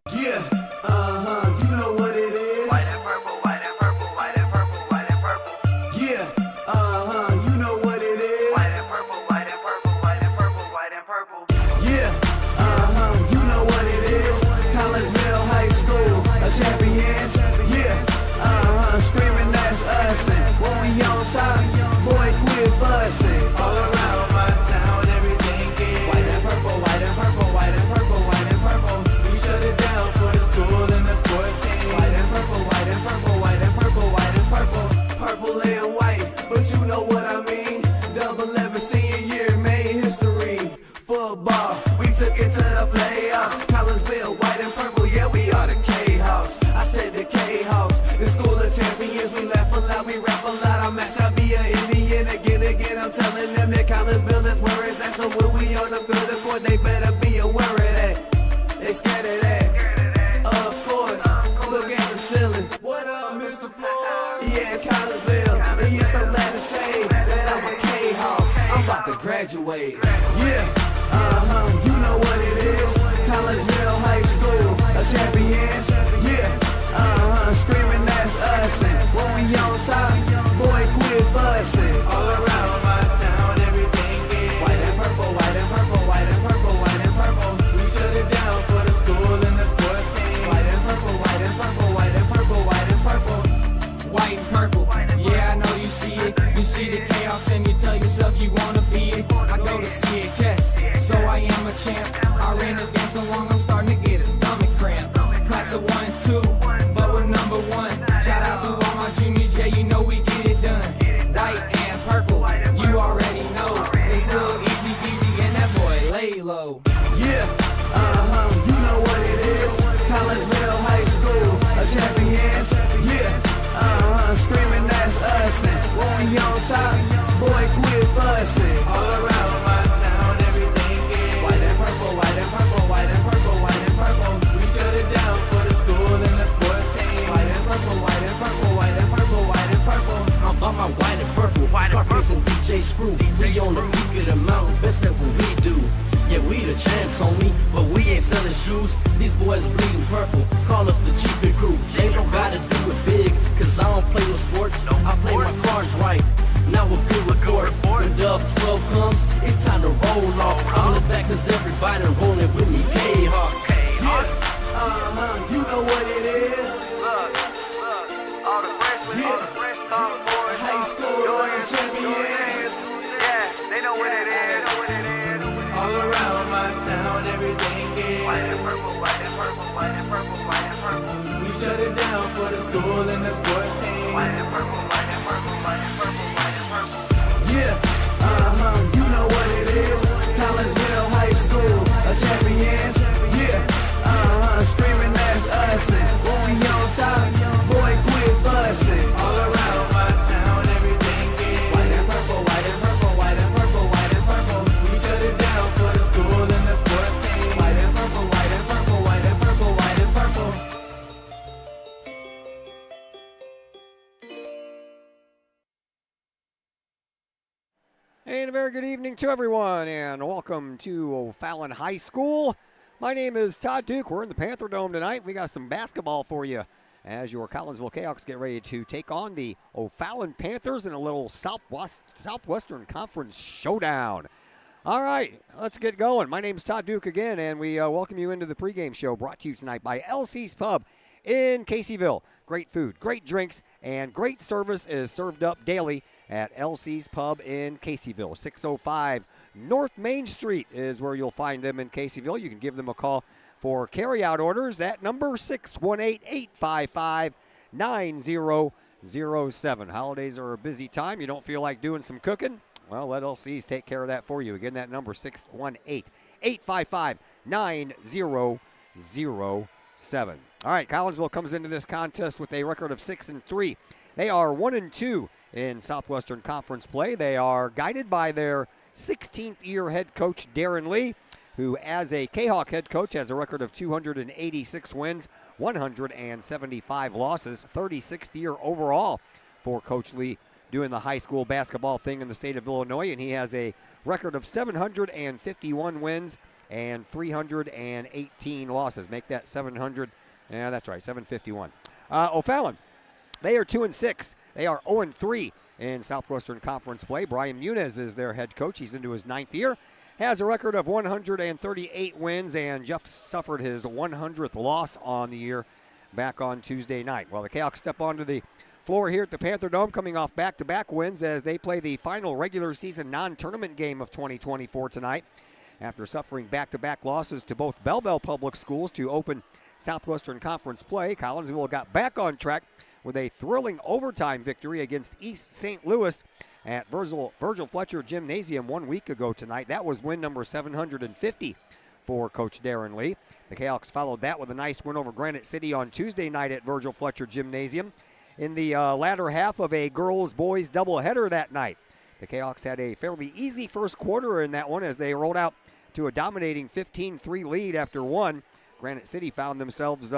Yeah, you know what it is. White and purple, white and purple, white and purple, white and purple. Yeah, you know what it is. White and purple, white and purple, white and purple, white and purple. Yeah, you know what it is. Collegeville High School, a champions. Yeah, screaming that's us. And when we on top, boy, quit fussing. All around my town, everything is white and purple, white and purple, white and purple, white and purple. We shut it down for the school and the sports team. White and purple, white and purple, white and purple, white and purple. Purple and white, but you know what I mean. Double 11 senior year made history. Football, we took it to the playoffs. Collegeville, white and purple, yeah, we are the K-House. I said the K-House, the school of champions. We laugh a lot, we rap a lot. I'm at Sabia, Indian. Again, I'm telling them that Collegeville is where it's at. So when we on the field of court, they better be aware of that. They scared of that. Of course, look at the ceiling. What up, Mr. Floyd? Yeah, it's Collegeville. And yes, I'm glad to say that I'm a K-Hawk. I'm about to graduate. Yeah, you know what it is. Collegeville High School, a champions. Yeah, screaming that's us. And when we on top, boy, quit fussing. All around my town, everything is white and purple, white and purple, white and purple, white and purple. We shut it down for the school and the sports team. White and purple, white and purple, white and purple, white and purple. White and purple, yeah, I know you see it. You see the chaos and you tell yourself you wanna be it. I go to CHS, so I am a champ. I ran this game so long I'm starting to get a stomach cramp. Class of 1 2, but we're number one. Shout out to all my juniors, yeah, you know we get it done. White and purple, you already know. It's a little easy peasy and that boy lay low. Yeah, you know what it is. Collegeville High School, a champions. Yeah, screaming that's us. And when we on top, boy, quit fussing. All around my town, everything is white and purple, white and purple, white and purple, white and purple. We shut it down for the school and the sports team. White and purple, white and purple, white and purple, white and purple. I'm about my white and purple, Scarface and DJ Screw. We on the peak of the mountain, best at what we do. Yeah, we the champs, homie, but we ain't selling shoes. These boys bleeding purple, call us the cheapest crew. They don't gotta do it big, cause I don't play no sports. I play my cards right. Now a good report. When Dub 12 comes, it's time to roll off. I'm in the back cause everybody rolling with me, K-Hawks. Yeah, you know what it is. Look, all the freshmen, all the fresh sophomores, High school champions. yeah, they know what it is. All around my town, everything is White and purple, white and purple, white and purple, white and purple. we shut it down for the school and the sports team. White and purple, white and purple, white and purple, white and purple. Yeah, you know what it is. Collegeville High School, a champions. Yeah, screaming that's us. And when we on top, boy, quit fussing. All around my town, everything is white and purple, white and purple, white and purple, white and purple. We shut it down for the school and the sports team. White and purple, white and purple, white and purple, white and purple. And a very good evening to everyone, and welcome to O'Fallon High School. My name is Todd Duke. We're in the Panther Dome tonight. We got some basketball for you as your Collinsville Kahawks get ready to take on the O'Fallon Panthers in a little Southwestern Conference showdown. All right, let's get going. My name is Todd Duke again, and we welcome you into the pregame show brought to you tonight by LC's Pub in Caseyville. Great food, great drinks, and great service is served up daily at LC's Pub in Caseyville. 605 North Main Street is where you'll find them in Caseyville. You can give them a call for carryout orders at number 618-855-9007. Holidays are a busy time. You don't feel like doing some cooking? Well, let LC's take care of that for you. Again, that number 618-855-9007. All right, Collinsville comes into this contest with a record of 6-3. They are 1-2 in Southwestern Conference play. They are guided by their 16th year head coach, Darren Lee, who as a Kahawk head coach has a record of 286 wins, 175 losses, 36th year overall for Coach Lee doing the high school basketball thing in the state of Illinois, and he has a record of 751 wins and 318 losses. Make that 700. Yeah, that's right, 751. O'Fallon, they are 2-6. They are 0-3 in Southwestern Conference play. Brian Muniz is their head coach. He's into his 9th year. Has a record of 138 wins and just suffered his 100th loss on the year back on Tuesday night. Well, the Kahawks step onto the floor here at the Panther Dome, coming off back-to-back wins as they play the final regular season non-tournament game of 2024 tonight. After suffering back-to-back losses to both Belleville Public Schools to open Southwestern Conference play, Collinsville got back on track with a thrilling overtime victory against East St. Louis at Virgil Fletcher Gymnasium 1 week ago tonight. That was win number 750 for Coach Darren Lee. The Kahawks followed that with a nice win over Granite City on Tuesday night at Virgil Fletcher Gymnasium in the latter half of a girls-boys doubleheader that night. The Kahawks had a fairly easy first quarter in that one as they rolled out to a dominating 15-3 lead after one. Granite City found themselves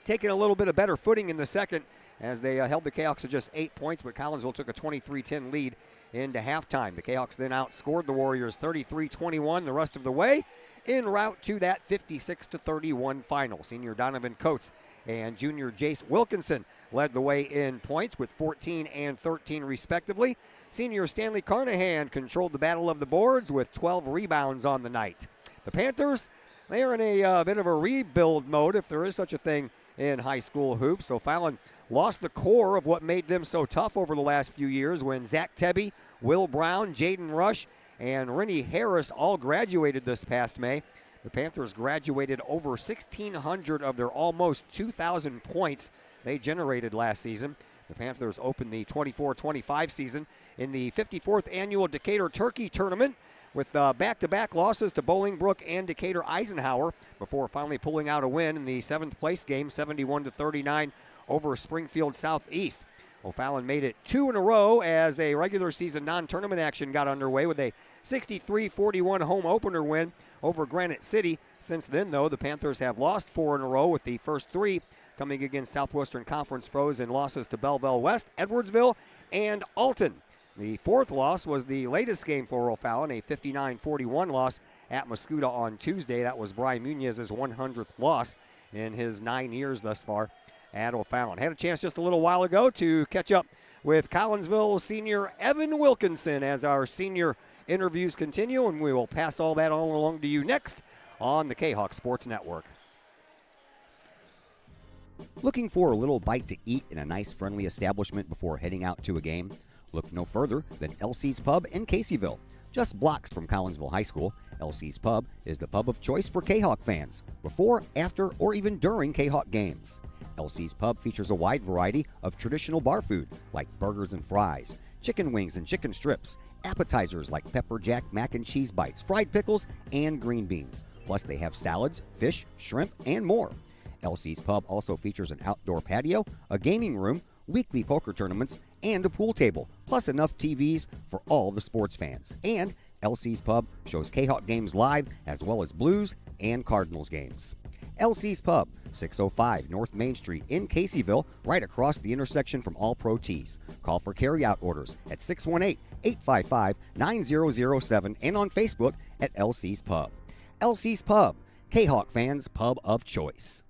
taking a little bit of better footing in the second as they held the Kahawks to just 8 points, but Collinsville took a 23-10 lead into halftime. The Kahawks then outscored the Warriors 33-21 the rest of the way en route to that 56-31 final. Senior Donovan Coates and junior Jace Wilkinson led the way in points with 14 and 13 respectively. Senior Stanley Carnahan controlled the battle of the boards with 12 rebounds on the night. The Panthers, they are in a bit of a rebuild mode, if there is such a thing in high school hoops. So Fallon lost the core of what made them so tough over the last few years when Zach Tebby, Will Brown, Jaden Rush, and Rennie Harris all graduated this past May. The Panthers graduated over 1,600 of their almost 2,000 points they generated last season. The Panthers opened the 24-25 season in the 54th annual Decatur Turkey Tournament with back-to-back losses to Bolingbrook and Decatur Eisenhower before finally pulling out a win in the 7th place game, 71-39 over Springfield Southeast. O'Fallon made it 2 in a row as a regular season non-tournament action got underway with a 63-41 home opener win over Granite City. Since then, though, the Panthers have lost 4 in a row, with the first 3 coming against Southwestern Conference foes in losses to Belleville West, Edwardsville, and Alton. The 4th loss was the latest game for O'Fallon, a 59-41 loss at Mascoutah on Tuesday. That was Brian Muniz's 100th loss in his 9 years thus far at O'Fallon. Had a chance just a little while ago to catch up with Collinsville senior Evan Wilkinson as our senior interviews continue, and we will pass all that on along to you next on the Kahok Sports Network. Looking for a little bite to eat in a nice, friendly establishment before heading out to a game? Look no further than LC's Pub in Caseyville. Just blocks from Collinsville High School, LC's Pub is the pub of choice for Kahawk fans, before, after, or even during Kahawk games. LC's Pub features a wide variety of traditional bar food like burgers and fries, chicken wings and chicken strips, appetizers like pepper jack mac and cheese bites, fried pickles, and green beans. Plus they have salads, fish, shrimp, and more. LC's Pub also features an outdoor patio, a gaming room, weekly poker tournaments, and a pool table, plus enough TVs for all the sports fans. And LC's Pub shows Kahawk games live, as well as Blues and Cardinals games. LC's Pub, 605 North Main Street in Caseyville, right across the intersection from All Pro Tees. Call for carry-out orders at 618-855-9007 and on Facebook at LC's Pub. LC's Pub, Kahawk fans' pub of choice.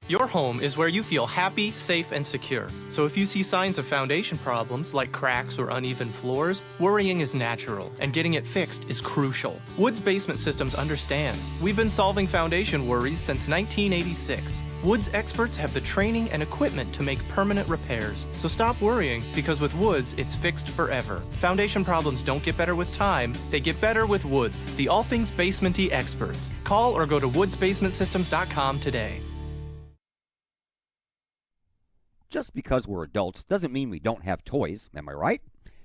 Your home is where you feel happy, safe, and secure. So if you see signs of foundation problems like cracks or uneven floors, worrying is natural, and getting it fixed is crucial. Woods Basement Systems understands. We've been solving foundation worries since 1986. Woods experts have the training and equipment to make permanent repairs. So stop worrying, because with Woods, it's fixed forever. Foundation problems don't get better with time, they get better with Woods, the all things basement-y experts. Call or go to woodsbasementsystems.com today. Just because we're adults doesn't mean we don't have toys, am I right?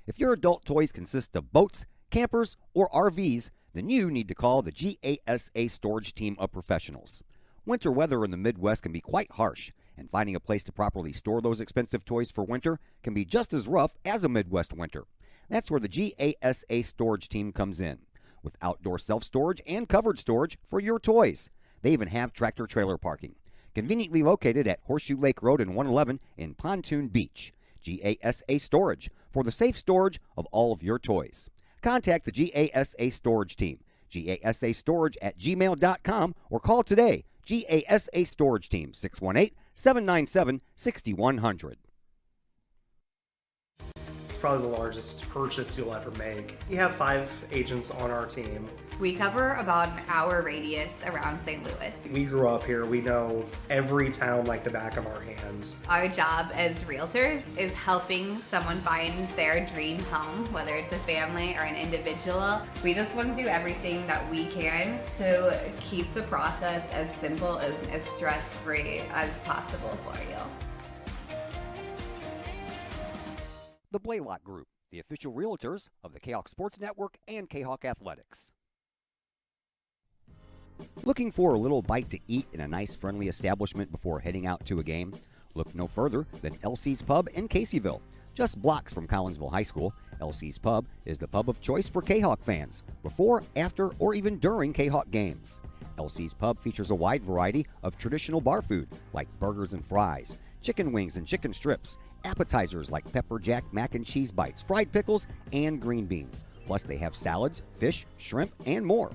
If your adult toys consist of boats, campers, or RVs, then you need to call the GASA storage team of professionals. Winter weather in the Midwest can be quite harsh, and finding a place to properly store those expensive toys for winter can be just as rough as a Midwest winter. That's where the GASA storage team comes in, with outdoor self-storage and covered storage for your toys. They even have tractor-trailer parking. Conveniently located at Horseshoe Lake Road and 111 in Pontoon Beach. GASA Storage, for the safe storage of all of your toys. Contact the GASA Storage Team, gasastorage@gmail.com, or call today. GASA Storage Team, 618-797-6100. It's probably the largest purchase you'll ever make. We have 5 agents on our team. We cover about an hour radius around St. Louis. We grew up here. We know every town like the back of our hands. Our job as realtors is helping someone find their dream home, whether it's a family or an individual. We just want to do everything that we can to keep the process as simple and as stress-free as possible for you. The Blaylock Group, the official realtors of the Kahok Sports Network and Kahok Athletics. Looking for a little bite to eat in a nice, friendly establishment before heading out to a game? Look no further than LC's Pub in Caseyville. Just blocks from Collinsville High School, LC's Pub is the pub of choice for Kahok fans, before, after, or even during Kahok games. LC's Pub features a wide variety of traditional bar food like burgers and fries, chicken wings and chicken strips, appetizers like pepper jack mac and cheese bites, fried pickles, and green beans. Plus they have salads, fish, shrimp, and more.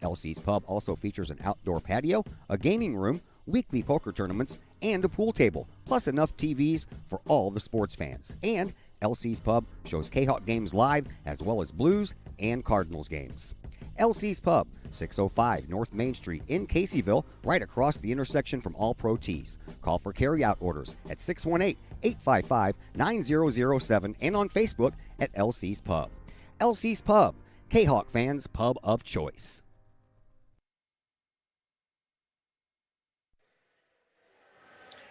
LC's Pub also features an outdoor patio, a gaming room, weekly poker tournaments, and a pool table, plus enough TVs for all the sports fans. And LC's Pub shows Kahok games live, as well as Blues and Cardinals games. LC's Pub, 605 North Main Street in Caseyville, right across the intersection from All Pro Tees. Call for carry-out orders at 618-855-9007 and on Facebook at LC's Pub. LC's Pub, Kahok fans' pub of choice.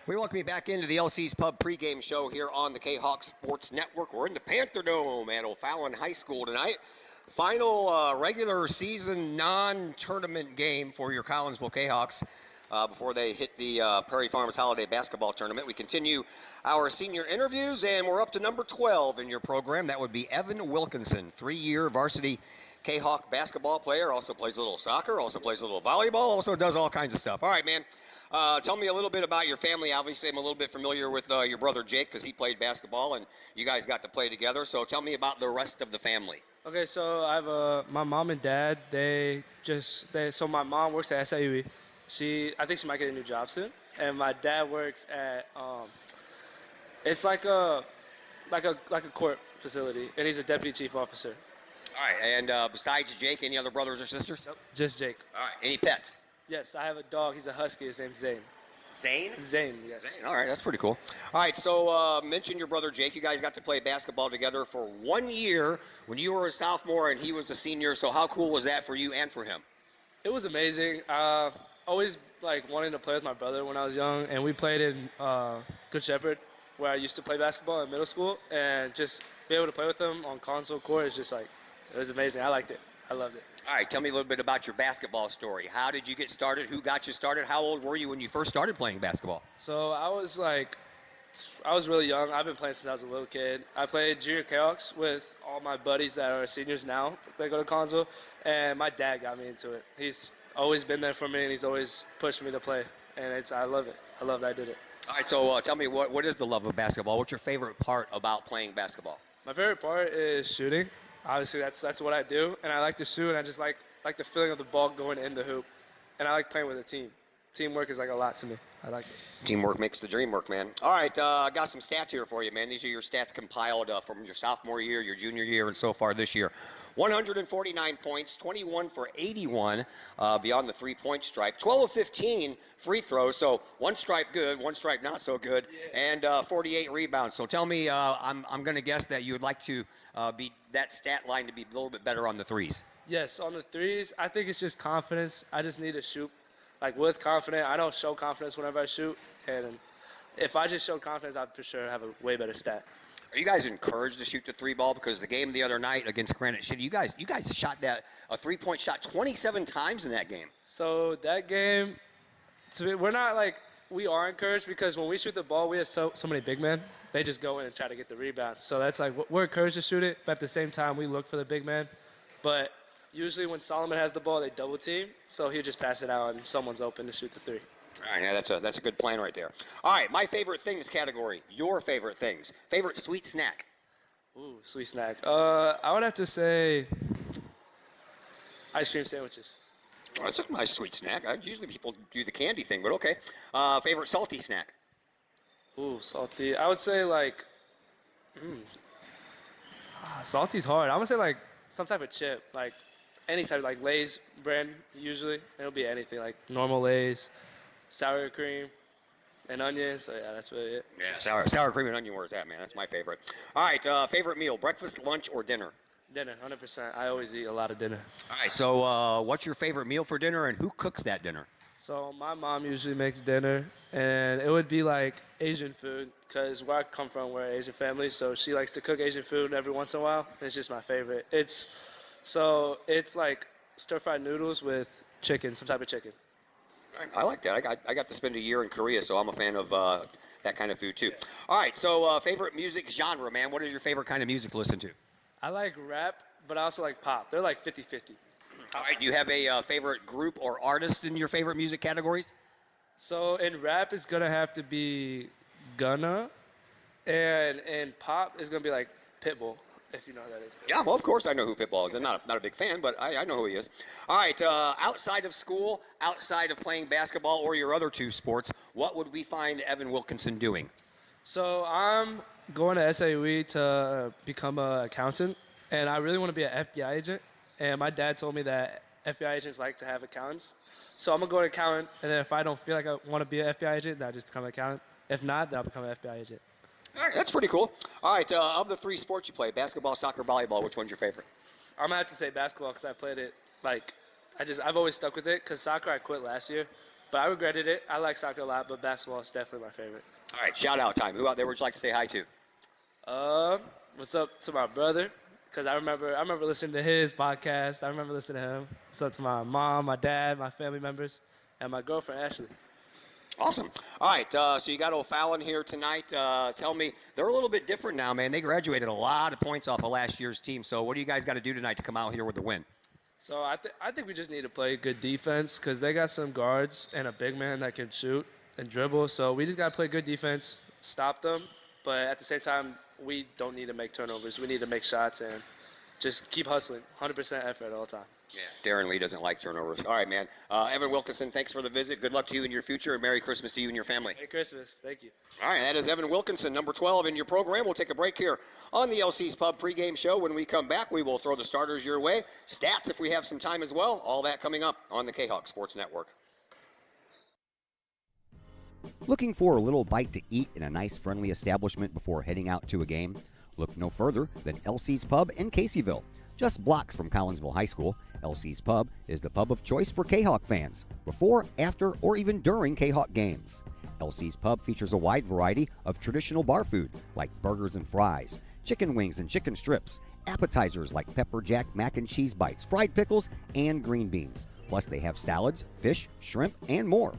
We welcome you back into the LC's Pub pregame show here on the Kahok Sports Network. We're in the Panther Dome at O'Fallon High School tonight. Final regular season non-tournament game for your Collinsville Kahawks before they hit the Prairie Farms Holiday Basketball Tournament. We continue our senior interviews, and we're up to number 12 in your program. That would be Evan Wilkinson, 3-year varsity Kahawk basketball player, also plays a little soccer, also plays a little volleyball, also does all kinds of stuff. All right, man. Tell me a little bit about your family. Obviously, I'm a little bit familiar with your brother Jake because he played basketball, and you guys got to play together. So tell me about the rest of the family. Okay, so I have my mom and dad. So my mom works at SIUE. I think she might get a new job soon, and my dad works at it's like a court facility, and he's a deputy chief officer. All right, and besides Jake, any other brothers or sisters? Nope, just Jake. All right, any pets? Yes, I have a dog. He's a husky. His name's Zane. Zane? Zane, yes. Zane. All right, that's pretty cool. All right, so mention your brother Jake. You guys got to play basketball together for 1 year when you were a sophomore and he was a senior. So how cool was that for you and for him? It was amazing. Always wanting to play with my brother when I was young, and we played in Good Shepherd, where I used to play basketball in middle school, and just be able to play with him on console court is just it was amazing. I liked it. I loved it. All right, tell me a little bit about your basketball story. How did you get started? Who got you started? How old were you when you first started playing basketball? So I was really young. I've been playing since I was a little kid. I played junior Kahawks with all my buddies that are seniors now. They go to Conzo, and my dad got me into it. He's always been there for me, and he's always pushed me to play, and I love it. I love that I did it. All right, so tell me, what is the love of basketball? What's your favorite part about playing basketball? My favorite part is shooting. Obviously, that's what I do, and I like to shoot, and I just like the feeling of the ball going in the hoop, and I like playing with a team. Teamwork is a lot to me. I like it. Teamwork makes the dream work, man. All right, I got some stats here for you, man. These are your stats compiled from your sophomore year, your junior year, and so far this year. 149 points, 21 for 81 beyond the three-point stripe, 12 of 15 free throws, so one stripe good, one stripe not so good, and 48 rebounds. So tell me, I'm going to guess that you would like to be that stat line to be a little bit better on the threes. Yes, on the threes, I think it's just confidence. I just need to shoot with confidence. I don't show confidence whenever I shoot, and if I just show confidence, I'd for sure have a way better stat. Are you guys encouraged to shoot the three ball? Because the game the other night against Granite City, you guys shot a three-point shot 27 times in that game. So that game, we are encouraged because when we shoot the ball, we have so many big men. They just go in and try to get the rebounds. So that's we're encouraged to shoot it, but at the same time, we look for the big man. But usually when Solomon has the ball, they double team, so he'll just pass it out and someone's open to shoot the three. All right, yeah, that's a good plan right there. All right, my favorite things category. Your favorite things. Favorite sweet snack. Ooh, sweet snack. I would have to say Ice cream sandwiches. Oh, that's a nice sweet snack. Usually people do the candy thing, but okay. Favorite salty snack? Ooh, salty. I would say like, salty's hard. I would say like some type of chip, like any type, like Lay's brand usually. It'll be anything like normal Lay's, sour cream, and onions. So yeah, that's really it. Yeah, sour cream and onion. Where's that, man? That's my favorite. All right, favorite meal: breakfast, lunch, or dinner? Dinner, 100%. I always eat a lot of dinner. All right. So, what's your favorite meal for dinner, and who cooks that dinner? So my mom usually makes dinner, and it would be like Asian food, because where I come from, we're an Asian family, so she likes to cook Asian food every once in a while, and it's just my favorite. It's like stir-fried noodles with chicken, some type of chicken. I like that. I got to spend a year in Korea, so I'm a fan of that kind of food too. All right. So, favorite music genre, man. What is your favorite kind of music to listen to? I like rap, but I also like pop. They're like 50-50. All right. Do you have a favorite group or artist in your favorite music categories? So in rap, it's gonna have to be Gunna, and in pop, it's gonna be like Pitbull, if you know who that is. Yeah, well, of course I know who Pitbull is. I'm not a big fan, but I know who he is. All right. Outside of school, outside of playing basketball or your other two sports, what would we find Evan Wilkinson doing? So I'm going to SAE to become an accountant, and I really want to be an FBI agent. And my dad told me that FBI agents like to have accountants. So I'm going to go to accountant, and then if I don't feel like I want to be an FBI agent, then I'll just become an accountant. If not, then I'll become an FBI agent. All right, that's pretty cool. All right, of the three sports you play, basketball, soccer, volleyball, which one's your favorite? I'm going to have to say basketball because I played it, I've always stuck with it, because soccer I quit last year. But I regretted it. I like soccer a lot, but basketball is definitely my favorite. All right, shout out time. Who out there would you like to say hi to? What's up to my brother? Because I remember listening to his podcast. I remember listening to him. What's up to my mom, my dad, my family members, and my girlfriend, Ashley. Awesome. All right, so you got O'Fallon here tonight. Tell me, they're a little bit different now, man. They graduated a lot of points off of last year's team. So what do you guys got to do tonight to come out here with a win? So I think we just need to play good defense, because they got some guards and a big man that can shoot and dribble. So we just got to play good defense, stop them. But at the same time, we don't need to make turnovers. We need to make shots and just keep hustling. 100% effort all the time. Yeah, Darren Lee doesn't like turnovers. All right, man. Evan Wilkinson, thanks for the visit. Good luck to you in your future, and Merry Christmas to you and your family. Merry Christmas. Thank you. All right, that is Evan Wilkinson, number 12 in your program. We'll take a break here on the LC's Pub pregame show. When we come back, we will throw the starters your way. Stats if we have some time as well. All that coming up on the Kahok Sports Network. Looking for a little bite to eat in a nice friendly establishment before heading out to a game? Look no further than LC's Pub in Caseyville. Just blocks from Collinsville High School, LC's Pub is the pub of choice for Kahok fans, before, after, or even during Kahok games. LC's Pub features a wide variety of traditional bar food like burgers and fries, chicken wings and chicken strips, appetizers like pepper jack mac and cheese bites, fried pickles, and green beans. Plus they have salads, fish, shrimp, and more.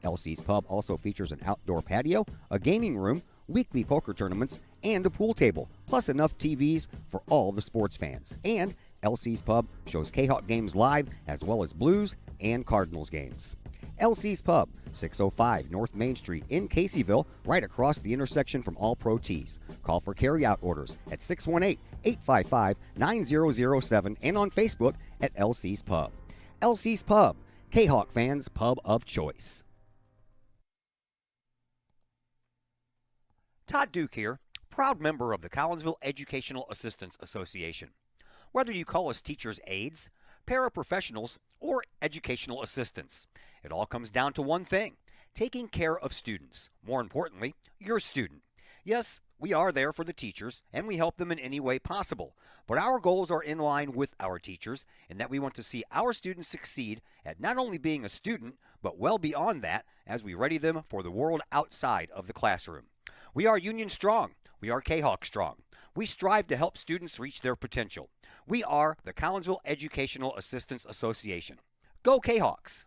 LC's Pub also features an outdoor patio, a gaming room, weekly poker tournaments, and a pool table, plus enough TVs for all the sports fans. And LC's Pub shows Kahok games live, as well as Blues and Cardinals games. LC's Pub, 605 North Main Street in Caseyville, right across the intersection from All Pro Tees. Call for carryout orders at 618-855-9007 and on Facebook at LC's Pub. LC's Pub, Kahok fans' pub of choice. Todd Duke here, proud member of the Collinsville Educational Assistance Association. Whether you call us teachers' aides, paraprofessionals, or educational assistants, it all comes down to one thing: taking care of students. More importantly, your student. Yes, we are there for the teachers, and we help them in any way possible. But our goals are in line with our teachers, in that we want to see our students succeed at not only being a student, but well beyond that as we ready them for the world outside of the classroom. We are Union strong. We are Kahok strong. We strive to help students reach their potential. We are the Collinsville Educational Assistance Association. Go Kahawks!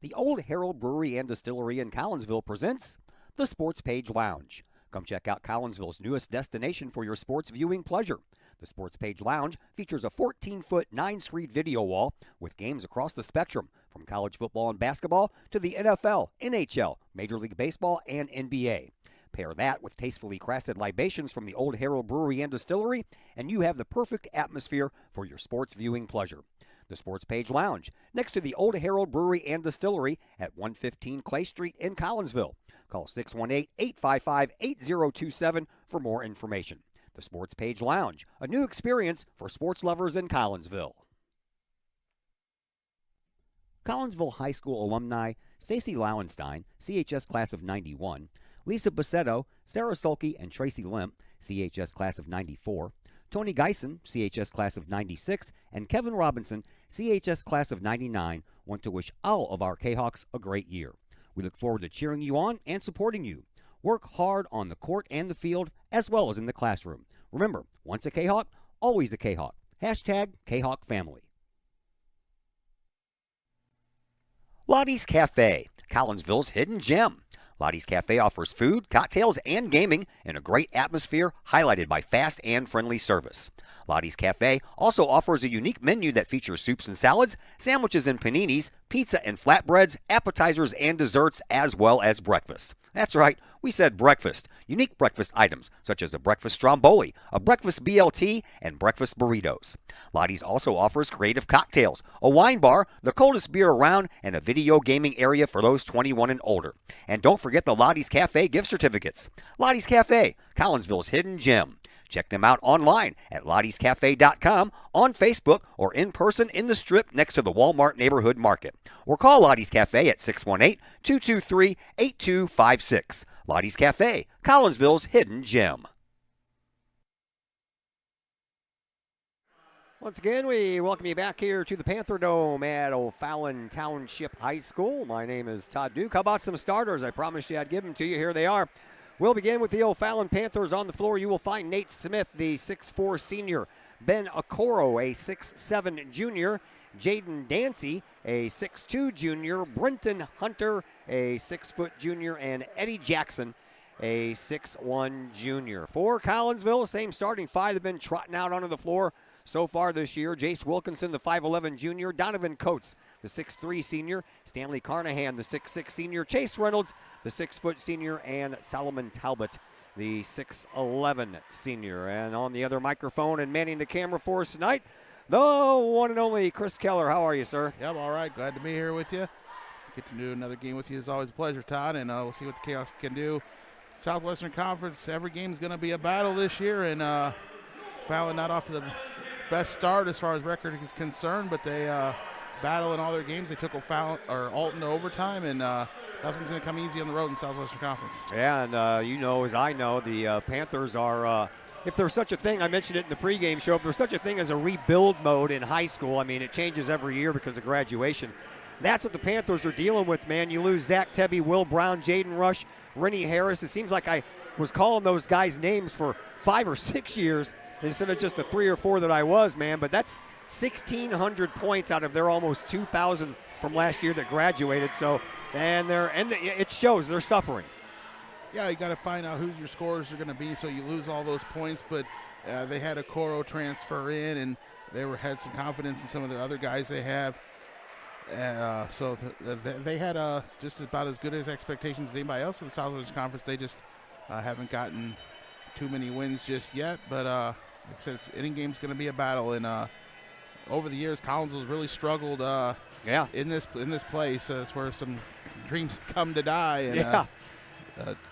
The Old Herald Brewery and Distillery in Collinsville presents the Sports Page Lounge. Come check out Collinsville's newest destination for your sports viewing pleasure. The Sports Page Lounge features a 14-foot, 9-screen video wall with games across the spectrum, from college football and basketball to the NFL, NHL, Major League Baseball, and NBA. Pair that with tastefully crafted libations from the Old Herald Brewery and Distillery, and you have the perfect atmosphere for your sports viewing pleasure. The Sports Page Lounge, next to the Old Herald Brewery and Distillery at 115 Clay Street in Collinsville. Call 618-855-8027 for more information. The Sports Page Lounge, a new experience for sports lovers in Collinsville. Collinsville High School alumni Stacy Lauenstein, CHS class of 91, Lisa Bassetto, Sarah Sulke, and Tracy Limp, CHS class of 94, Tony Geisen, CHS class of 96, and Kevin Robinson, CHS class of 99, want to wish all of our Kahawks a great year. We look forward to cheering you on and supporting you. Work hard on the court and the field, as well as in the classroom. Remember, once a Kahawk, always a Kahawk. Hashtag Kahawk Family. Lottie's Cafe, Collinsville's hidden gem. Lottie's Cafe offers food, cocktails, and gaming in a great atmosphere highlighted by fast and friendly service. Lottie's Cafe also offers a unique menu that features soups and salads, sandwiches and paninis, pizza and flatbreads, appetizers and desserts, as well as breakfast. That's right, we said breakfast. Unique breakfast items such as a breakfast stromboli, a breakfast BLT, and breakfast burritos. Lottie's also offers creative cocktails, a wine bar, the coldest beer around, and a video gaming area for those 21 and older. And don't forget the Lottie's Cafe gift certificates. Lottie's Cafe, Collinsville's hidden gem. Check them out online at lottiescafe.com, on Facebook, or in person in the Strip next to the Walmart Neighborhood Market. Or call Lottie's Cafe at 618-223-8256. Lottie's Cafe, Collinsville's hidden gem. Once again, we welcome you back here to the Panther Dome at O'Fallon Township High School. My name is Todd Duke. How about some starters? I promised you I'd give them to you. Here they are. We'll begin with the O'Fallon Panthers. On the floor, you will find Nate Smith, the 6'4 senior, Ben Okoro, a 6'7 junior, Jaden Dancy, a 6'2 junior, Brenton Hunter, a 6' junior, and Eddie Jackson, a 6'1 junior. For Collinsville, same starting five have been trotting out onto the floor so far this year. Jace Wilkinson, the 5'11 junior, Donovan Coates, the 6'3 senior, Stanley Carnahan, the 6'6 senior, Chase Reynolds, the 6' senior, and Solomon Talbot, the 6'11 senior. And on the other microphone and manning the camera for us tonight, the one and only Chris Keller. How are you, sir? Yeah, I'm all right. Glad to be here with you. Get to do another game with you is always a pleasure, Todd, and we'll see what the Chaos can do. Southwestern Conference, every game's going to be a battle this year, and Fallon not off to the best start as far as record is concerned, but they battle in all their games. They took Alton to overtime, and nothing's going to come easy on the road in Southwestern Conference. Yeah, and you know, as I know, the Panthers are, if there's such a thing, I mentioned it in the pregame show, if there's such a thing as a rebuild mode in high school, I mean, it changes every year because of graduation. That's what the Panthers are dealing with, man. You lose Zach Tebby, Will Brown, Jaden Rush, Rennie Harris. It seems like I was calling those guys names for 5 or 6 years instead of just the 3 or 4 that I was, man. But that's 1,600 points out of their almost 2,000 from last year that graduated. So, and it shows they're suffering. Yeah, you got to find out who your scorers are going to be, so you lose all those points. But they had a Coro transfer in, and they had some confidence in some of the other guys they have. So they had just about as good as expectations as anybody else in the Southwestern Conference. They just haven't gotten too many wins just yet. But like I said, inning game's going to be a battle. And over the years, Collinsville's really struggled. In this place, it's where some dreams come to die. And,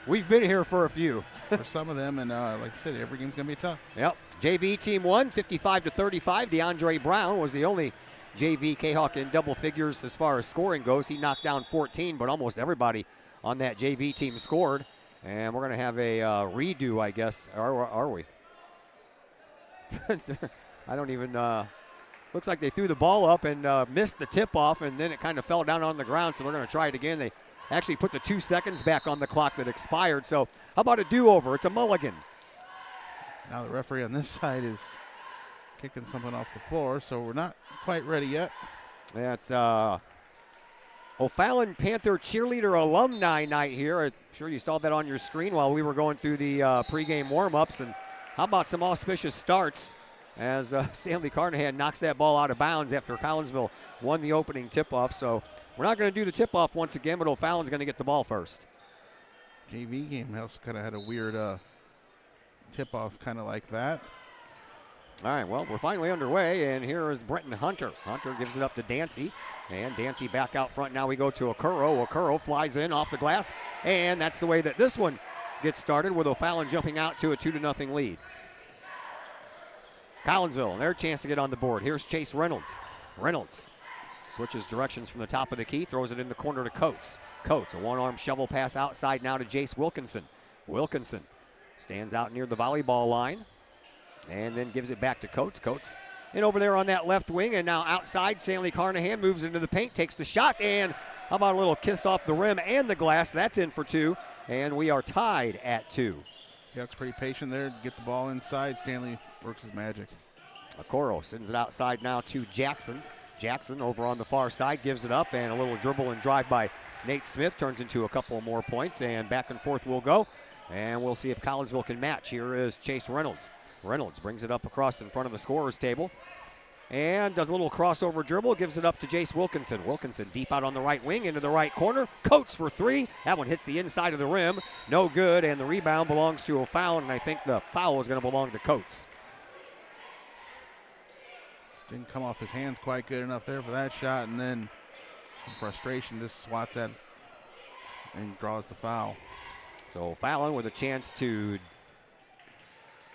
we've been here for a few. For some of them, and like I said, every game's going to be tough. Yep. JV team won 55-35. DeAndre Brown was the only JV Kahawk in double figures as far as scoring goes. He knocked down 14, but almost everybody on that JV team scored. And we're going to have a redo, I guess. Are we? I don't even looks like they threw the ball up and missed the tip-off, and then it kind of fell down on the ground, so they're going to try it again. They actually put the 2 seconds back on the clock that expired. So how about a do-over? It's a mulligan. Now the referee on this side is kicking something off the floor, so we're not quite ready yet. That's O'Fallon Panther cheerleader alumni night here. I'm sure you saw that on your screen while we were going through the pregame warm-ups. And how about some auspicious starts as Stanley Carnahan knocks that ball out of bounds after Collinsville won the opening tip-off. So we're not going to do the tip-off once again, but O'Fallon's going to get the ball first. JV game also kind of had a weird tip-off kind of like that. All right, well, we're finally underway, and here is Brenton Hunter. Hunter gives it up to Dancy, and Dancy back out front. Now we go to Okuro. Okuro flies in off the glass, and that's the way that this one gets started, with O'Fallon jumping out to a 2-0 lead. Collinsville, and their chance to get on the board. Here's Chase Reynolds. Reynolds switches directions from the top of the key, throws it in the corner to Coates. Coates, a one-arm shovel pass outside now to Jace Wilkinson. Wilkinson stands out near the volleyball line, and then gives it back to Coates. Coates in over there on that left wing, and now outside, Stanley Carnahan moves into the paint, takes the shot, and how about a little kiss off the rim and the glass? That's in for 2, and we are tied at 2. Kahok's pretty patient there to get the ball inside. Stanley works his magic. Okoro sends it outside now to Jackson. Jackson over on the far side gives it up, and a little dribble and drive by Nate Smith turns into a couple more points, and back and forth we'll go, and we'll see if Collinsville can match. Here is Chase Reynolds. Reynolds brings it up across in front of the scorer's table and does a little crossover dribble, gives it up to Jace Wilkinson. Wilkinson deep out on the right wing into the right corner. Coates for 3. That one hits the inside of the rim. No good, and the rebound belongs to O'Fallon, and I think the foul is going to belong to Coates. Didn't come off his hands quite good enough there for that shot, and then some frustration, just swats that and draws the foul. So O'Fallon with a chance to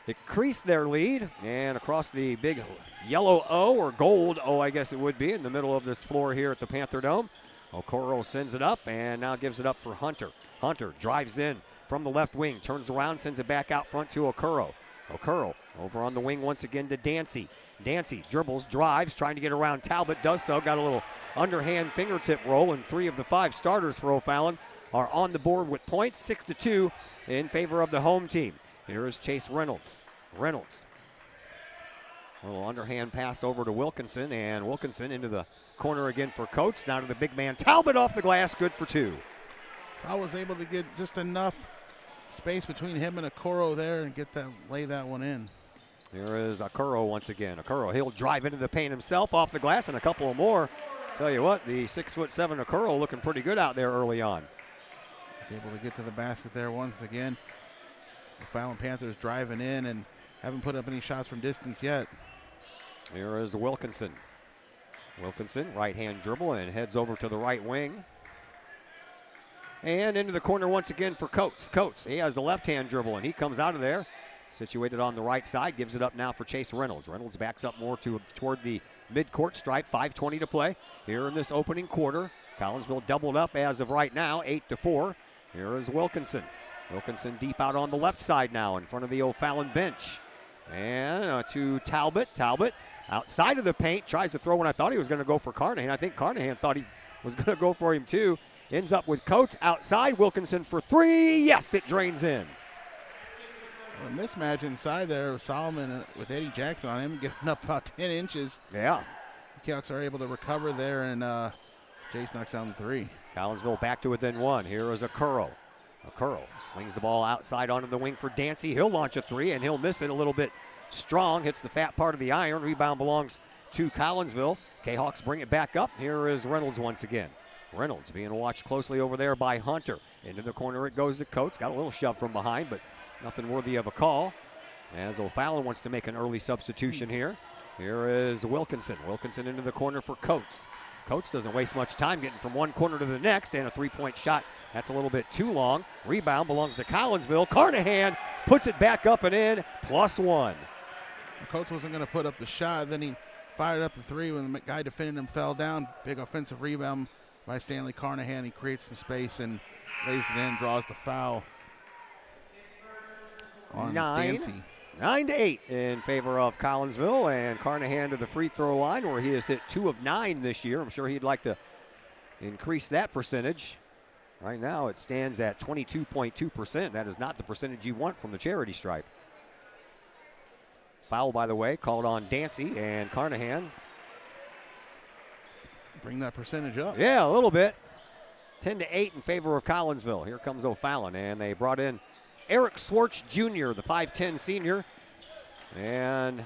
increase their lead, and across the big yellow O, or gold O I guess it would be, in the middle of this floor here at the Panther Dome. Okoro sends it up and now gives it up for Hunter. Hunter drives in from the left wing, turns around, sends it back out front to Okoro. Okoro over on the wing once again to Dancy. Dancy dribbles, drives, trying to get around Talbot, does so, got a little underhand fingertip roll, and 3 of the 5 starters for O'Fallon are on the board with points, 6-2 in favor of the home team. Here is Chase Reynolds. Reynolds. A little underhand pass over to Wilkinson, and Wilkinson into the corner again for Coates. Now to the big man Talbot off the glass, good for 2. So I was able to get just enough space between him and Okoro there and lay that one in. Here is Okoro once again. Okoro, he'll drive into the paint himself off the glass, and a couple more. Tell you what, the 6'7" Okoro looking pretty good out there early on. He's able to get to the basket there once again. The O'Fallon Panthers driving in and haven't put up any shots from distance yet. Here is Wilkinson. Wilkinson, right-hand dribble, and heads over to the right wing. And into the corner once again for Coates. Coates, he has the left-hand dribble, and he comes out of there. Situated on the right side, gives it up now for Chase Reynolds. Reynolds backs up more toward the mid-court stripe, 5:20 to play here in this opening quarter. Collinsville doubled up as of right now, 8-4. Here is Wilkinson. Wilkinson deep out on the left side now in front of the O'Fallon bench. And to Talbot. Talbot outside of the paint, tries to throw when I thought he was going to go for Carnahan. I think Carnahan thought he was going to go for him too. Ends up with Coates outside. Wilkinson for 3. Yes, it drains in. A mismatch inside there. Solomon with Eddie Jackson on him, getting up about 10 inches. Yeah. The Kahawks are able to recover there, and Jace knocks down the 3. Collinsville back to within 1. Here is Okoro. Okoro slings the ball outside onto the wing for Dancy. He'll launch a 3, and he'll miss it a little bit strong. Hits the fat part of the iron. Rebound belongs to Collinsville. Kahawks bring it back up. Here is Reynolds once again. Reynolds being watched closely over there by Hunter. Into the corner it goes to Coates. Got a little shove from behind, but nothing worthy of a call. As O'Fallon wants to make an early substitution here. Here is Wilkinson. Wilkinson into the corner for Coates. Coates doesn't waste much time getting from one corner to the next, and a three-point shot. That's a little bit too long. Rebound belongs to Collinsville. Carnahan puts it back up and in, +1. Coates wasn't going to put up the shot. Then he fired up the 3 when the guy defending him fell down. Big offensive rebound by Stanley Carnahan. He creates some space and lays it in, draws the foul on Dancy. 9-8 in favor of Collinsville, and Carnahan to the free throw line where he has hit 2 of 9 this year. I'm sure he'd like to increase that percentage. Right now it stands at 22.2%. That is not the percentage you want from the charity stripe. Foul, by the way, called on Dancy, and Carnahan. Bring that percentage up. Yeah, a little bit. 10-8 in favor of Collinsville. Here comes O'Fallon, and they brought in Eric Swartz Jr., the 5'10 senior. And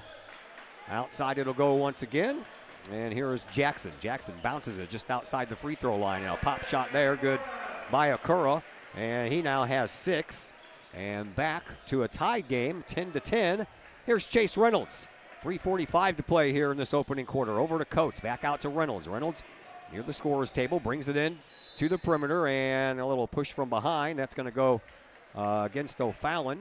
outside it'll go once again. And here is Jackson. Jackson bounces it just outside the free throw line. Now, pop shot there, good by Okura. And he now has 6. And back to a tied game, 10-10. Here's Chase Reynolds. 3:45 to play here in this opening quarter. Over to Coates, back out to Reynolds. Reynolds near the scorer's table, brings it in to the perimeter, and a little push from behind. That's going to go against O'Fallon.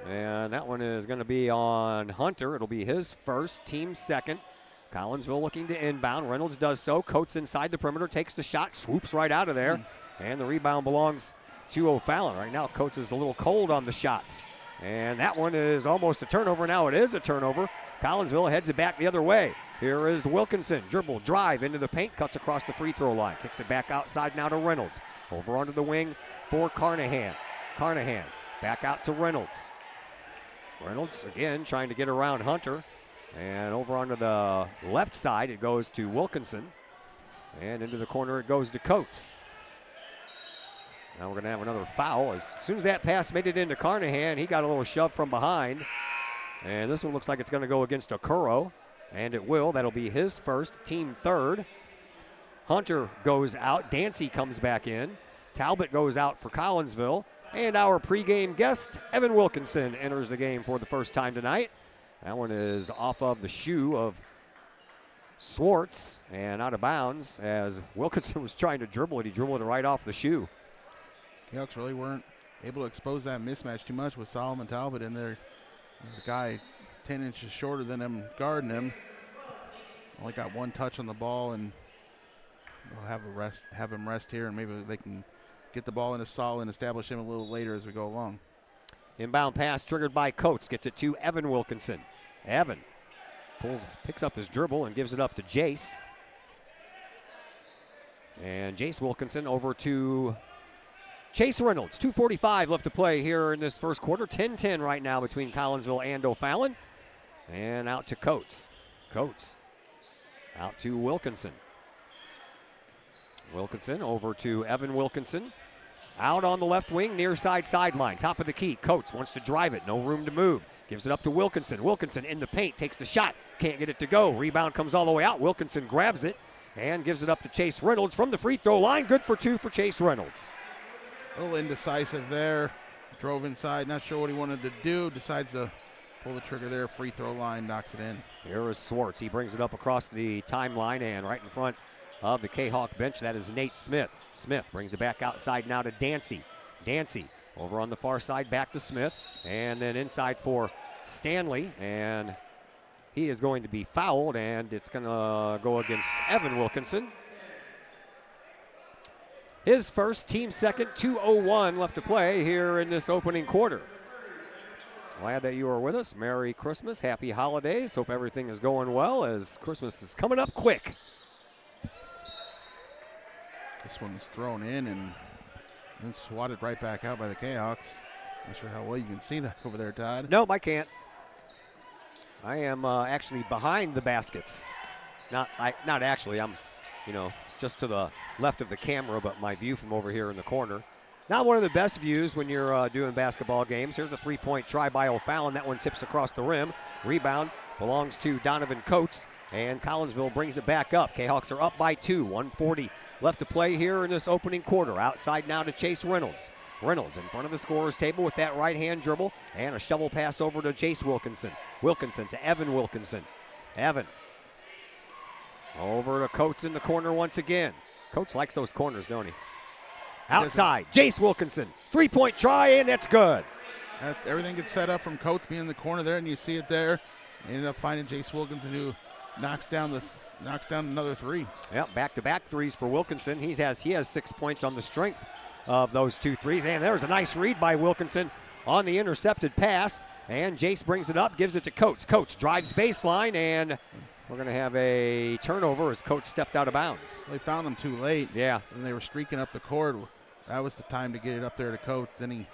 And that one is going to be on Hunter. It'll be his first, team second. Collinsville looking to inbound. Reynolds does so. Coates inside the perimeter, takes the shot, swoops right out of there. And the rebound belongs to O'Fallon. Right now, Coates is a little cold on the shots. And that one is almost a turnover. Now it is a turnover. Collinsville heads it back the other way. Here is Wilkinson. Dribble, drive into the paint, cuts across the free throw line. Kicks it back outside now to Reynolds. Over onto the wing for Carnahan. Carnahan back out to Reynolds. Reynolds again trying to get around Hunter. And over onto the left side, it goes to Wilkinson. And into the corner, it goes to Coates. Now we're going to have another foul. As soon as that pass made it into Carnahan, he got a little shove from behind. And this one looks like it's going to go against Okuro. And it will. That'll be his first, team third. Hunter goes out. Dancy comes back in. Talbot goes out for Collinsville. And our pregame guest, Evan Wilkinson, enters the game for the first time tonight. That one is off of the shoe of Swartz and out of bounds as Wilkinson was trying to dribble it. He dribbled it right off the shoe. Elks really weren't able to expose that mismatch too much with Solomon Talbot in there. The guy 10 inches shorter than him guarding him. Only got one touch on the ball, and they'll have him rest here, and maybe they can get the ball into Sol and establish him a little later as we go along. Inbound pass triggered by Coates. Gets it to Evan Wilkinson. Evan picks up his dribble and gives it up to Jace. And Jace Wilkinson over to Chase Reynolds. 2:45 left to play here in this first quarter. 10-10 right now between Collinsville and O'Fallon. And out to Coates. Coates out to Wilkinson. Wilkinson over to Evan Wilkinson. Out on the left wing, near side sideline. Top of the key. Coates wants to drive it. No room to move. Gives it up to Wilkinson. Wilkinson in the paint. Takes the shot. Can't get it to go. Rebound comes all the way out. Wilkinson grabs it and gives it up to Chase Reynolds from the free throw line. Good for two for Chase Reynolds. A little indecisive there. Drove inside. Not sure what he wanted to do. Decides to pull the trigger there. Free throw line. Knocks it in. Here is Swartz. He brings it up across the timeline and right in front of the Kahok bench. That is Nate Smith. Smith brings it back outside now to Dancy. Dancy over on the far side back to Smith. And then inside for Stanley. And he is going to be fouled, and it's going to go against Evan Wilkinson. His first, team second, 2:01 left to play here in this opening quarter. Glad that you are with us. Merry Christmas, happy holidays. Hope everything is going well as Christmas is coming up quick. This one was thrown in and then swatted right back out by the Kahawks. Not sure how well you can see that over there, Todd. Nope, I can't. I am actually behind the baskets. Not actually. I'm, just to the left of the camera, but my view from over here in the corner. Not one of the best views when you're doing basketball games. Here's a three-point try by O'Fallon. That one tips across the rim. Rebound belongs to Donovan Coates, and Collinsville brings it back up. Kahawks are up by 2. 1:40 left to play here in this opening quarter. Outside now to Chase Reynolds. Reynolds in front of the scorer's table with that right-hand dribble and a shovel pass over to Chase Wilkinson. Wilkinson to Evan Wilkinson. Evan over to Coates in the corner once again. Coates likes those corners, don't he? Outside, Jace Wilkinson. Three-point try, and that's good. Everything gets set up from Coates being in the corner there, and you see it there. They ended up finding Jace Wilkinson, who knocks down another three. Yep, back-to-back threes for Wilkinson. He has 6 points on the strength of those 2 threes. And there's a nice read by Wilkinson on the intercepted pass. And Jace brings it up, gives it to Coates. Coates drives baseline, and we're going to have a turnover as Coates stepped out of bounds. They found him too late. Yeah. And they were streaking up the court. That was the time to get it up there to Coates. Then he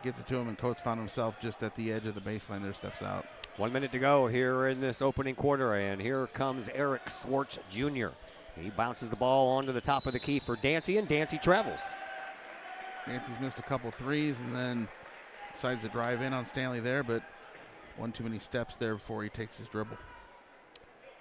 gets it to him, and Coates found himself just at the edge of the baseline there, steps out. 1 minute to go here in this opening quarter, and here comes Eric Swartz Jr. He bounces the ball onto the top of the key for Dancy, and Dancy travels. Dancy's missed a couple threes and then decides to drive in on Stanley there, but one too many steps there before he takes his dribble.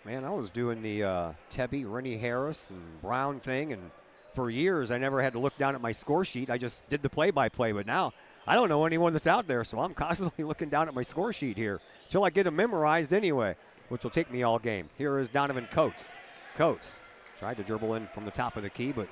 Man, I was doing the Tebby, Rennie Harris, and Brown thing, and for years I never had to look down at my score sheet. I just did the play-by-play, but now I don't know anyone that's out there, so I'm constantly looking down at my score sheet here until I get them memorized anyway, which will take me all game. Here is Donovan Coates. Coates tried to dribble in from the top of the key, but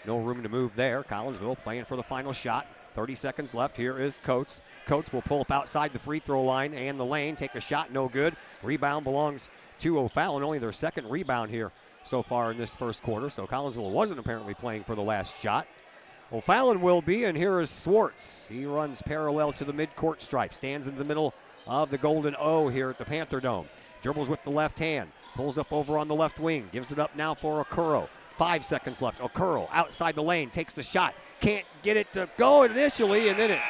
no room to move there. Collinsville playing for the final shot. 30 seconds left. Here is Coates. Coates will pull up outside the free throw line and the lane. Take a shot, no good. Rebound belongs to O'Fallon. Only their second rebound here so far in this first quarter. So Collinsville wasn't apparently playing for the last shot. O'Fallon will be, and here is Swartz. He runs parallel to the midcourt stripe. Stands in the middle of the golden O here at the Panther Dome. Dribbles with the left hand. Pulls up over on the left wing. Gives it up now for Okuro. 5 seconds left. Okuro outside the lane. Takes the shot. Can't get it to go initially, and then it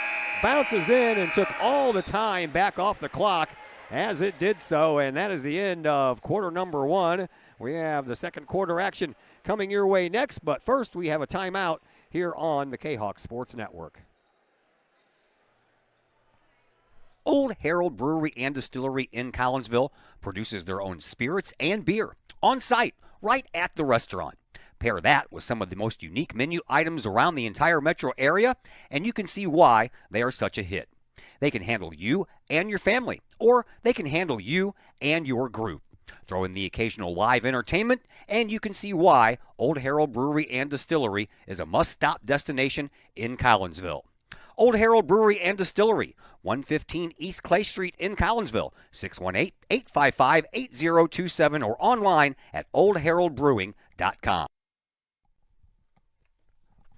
bounces in and took all the time back off the clock as it did so. And that is the end of quarter number 1. We have the second quarter action coming your way next. But first, we have a timeout here on the Kahok Sports Network. Old Herald Brewery and Distillery in Collinsville produces their own spirits and beer on site right at the restaurant. Pair that with some of the most unique menu items around the entire metro area, and you can see why they are such a hit. They can handle you and your family, or they can handle you and your group. Throw in the occasional live entertainment, and you can see why Old Herald Brewery and Distillery is a must-stop destination in Collinsville. Old Herald Brewery and Distillery, 115 East Clay Street in Collinsville, 618-855-8027, or online at oldheraldbrewing.com.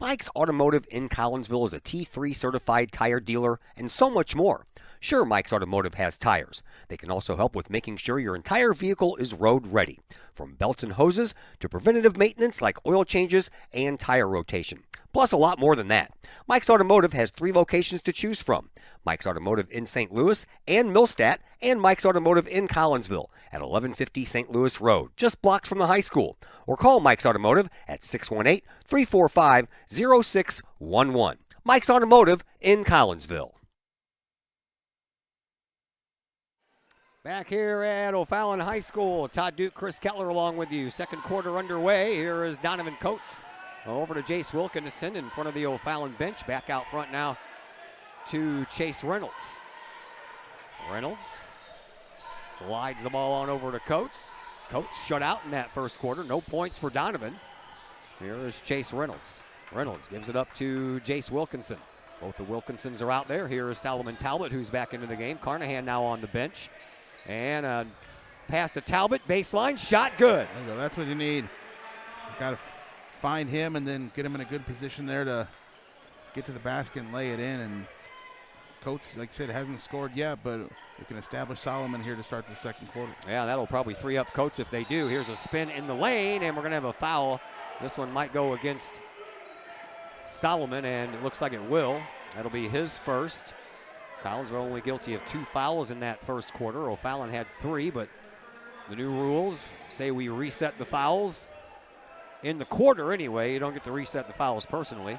Mike's Automotive in Collinsville is a T3 certified tire dealer and so much more. Sure, Mike's Automotive has tires. They can also help with making sure your entire vehicle is road ready, from belts and hoses to preventative maintenance like oil changes and tire rotation. Plus a lot more than that. Mike's Automotive has 3 locations to choose from. Mike's Automotive in St. Louis and Millstadt, and Mike's Automotive in Collinsville at 1150 St. Louis Road, just blocks from the high school. Or call Mike's Automotive at 618-345-0611. Mike's Automotive in Collinsville. Back here at O'Fallon High School, Todd Duke, Chris Kettler along with you. Second quarter underway. Here is Donovan Coates over to Jace Wilkinson in front of the O'Fallon bench. Back out front now to Chase Reynolds. Reynolds slides the ball on over to Coates. Coates shut out in that first quarter. No points for Donovan. Here is Chase Reynolds. Reynolds gives it up to Jace Wilkinson. Both the Wilkinsons are out there. Here is Solomon Talbot, who's back into the game. Carnahan now on the bench. And a pass to Talbot. Baseline. Shot good. There you go. That's what you need. Got to find him and then get him in a good position there to get to the basket and lay it in. And Coates, like I said, hasn't scored yet, but we can establish Solomon here to start the second quarter. Yeah, that'll probably free up Coates if they do. Here's a spin in the lane, and we're going to have a foul. This one might go against Solomon, and it looks like it will. That'll be his first. Collins were only guilty of 2 fouls in that first quarter. O'Fallon had 3, but the new rules say we reset the fouls in the quarter anyway. You don't get to reset the fouls personally.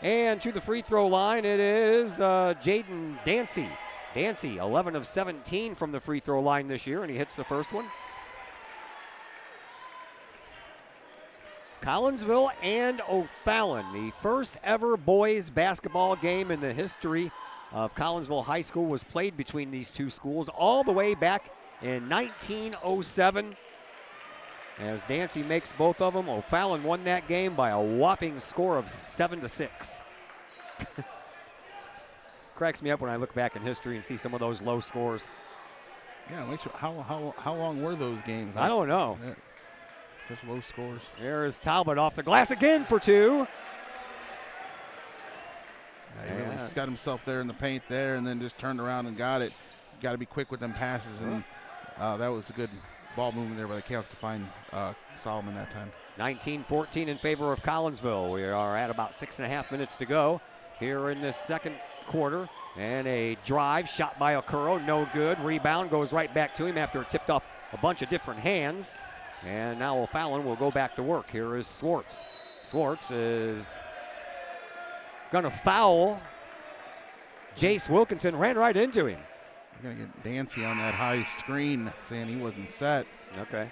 And to the free throw line, it is Jaden Dancy. Dancy, 11 of 17 from the free throw line this year, and he hits the first one. Collinsville and O'Fallon, the first ever boys basketball game in the history of Collinsville High School was played between these two schools all the way back in 1907. As Dancy makes both of them, O'Fallon won that game by a whopping score of 7-6. Cracks me up when I look back in history and see some of those low scores. Yeah, how long were those games? I don't know. Yeah, such low scores. There is Talbot off the glass again for 2. Yeah, he really got himself there in the paint there and then just turned around and got it. Got to be quick with them passes, and that was a good ball movement there by the Kahawks to find Solomon that time. 19-14 in favor of Collinsville. We are at about 6.5 minutes to go here in this second quarter. And a drive shot by Okuro, no good. Rebound goes right back to him after it tipped off a bunch of different hands. And now O'Fallon will go back to work. Here is Swartz. Swartz is going to foul Jace Wilkinson, ran right into him. We're going to get Dancy on that high screen saying he wasn't set. Okay.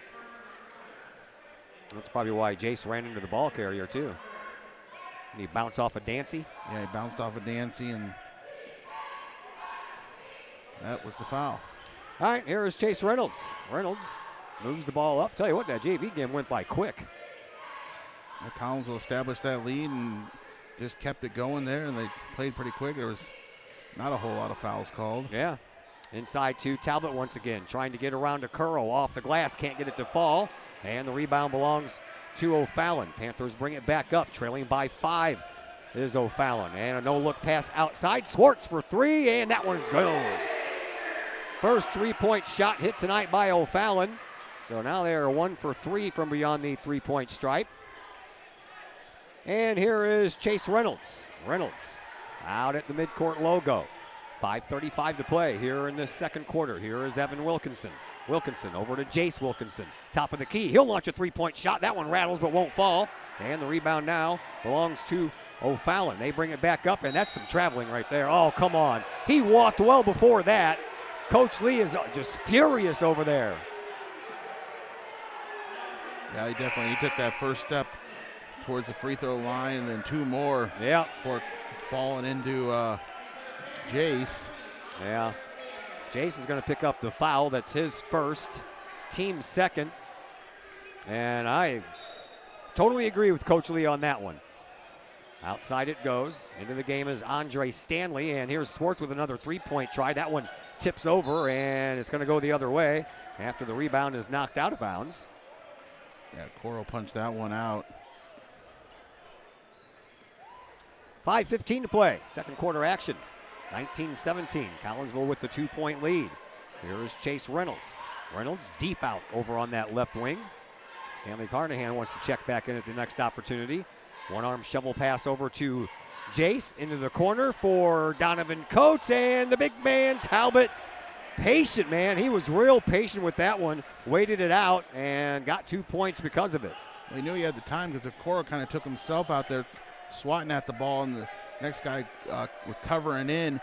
That's probably why Jace ran into the ball carrier, too. And he bounced off of Dancy? Yeah, he bounced off of Dancy, and That was the foul. All right, here is Chase Reynolds. Reynolds moves the ball up. Tell you what, that JV game went by quick. Collins will establish that lead and just kept it going there, and they played pretty quick. There was not a whole lot of fouls called. Yeah. Inside to Talbot once again, trying to get around to Curro. Off the glass, can't get it to fall. And the rebound belongs to O'Fallon. Panthers bring it back up, trailing by 5 is O'Fallon. And a no-look pass outside. Swartz for 3, and that one's good. First three-point shot hit tonight by O'Fallon. So now they are 1 for 3 from beyond the three-point stripe. And here is Chase Reynolds. Reynolds out at the midcourt logo. 5:35 to play here in this second quarter. Here is Evan Wilkinson. Wilkinson over to Jace Wilkinson. Top of the key. He'll launch a three-point shot. That one rattles but won't fall. And the rebound now belongs to O'Fallon. They bring it back up, and that's some traveling right there. Oh, come on. He walked well before that. Coach Lee is just furious over there. Yeah, he took that first step towards the free throw line, and then 2 more. Yeah. For falling into Jace. Yeah. Jace is going to pick up the foul. That's his first, team second. And I totally agree with Coach Lee on that one. Outside it goes. Into the game is Andre Stanley. And here's Swartz with another three-point try. That one tips over, and it's going to go the other way after the rebound is knocked out of bounds. Yeah, Coro punched that one out. 5:15 to play. Second quarter action. 19-17. Collinsville with the 2-point lead. Here is Chase Reynolds. Reynolds deep out over on that left wing. Stanley Carnahan wants to check back in at the next opportunity. One-arm shovel pass over to Jace into the corner for Donovan Coates, and the big man Talbot. Patient, man. He was real patient with that one. Waited it out and got 2 points because of it. Well, he knew he had the time because Coro kind of took himself out there swatting at the ball, and the next guy was covering in,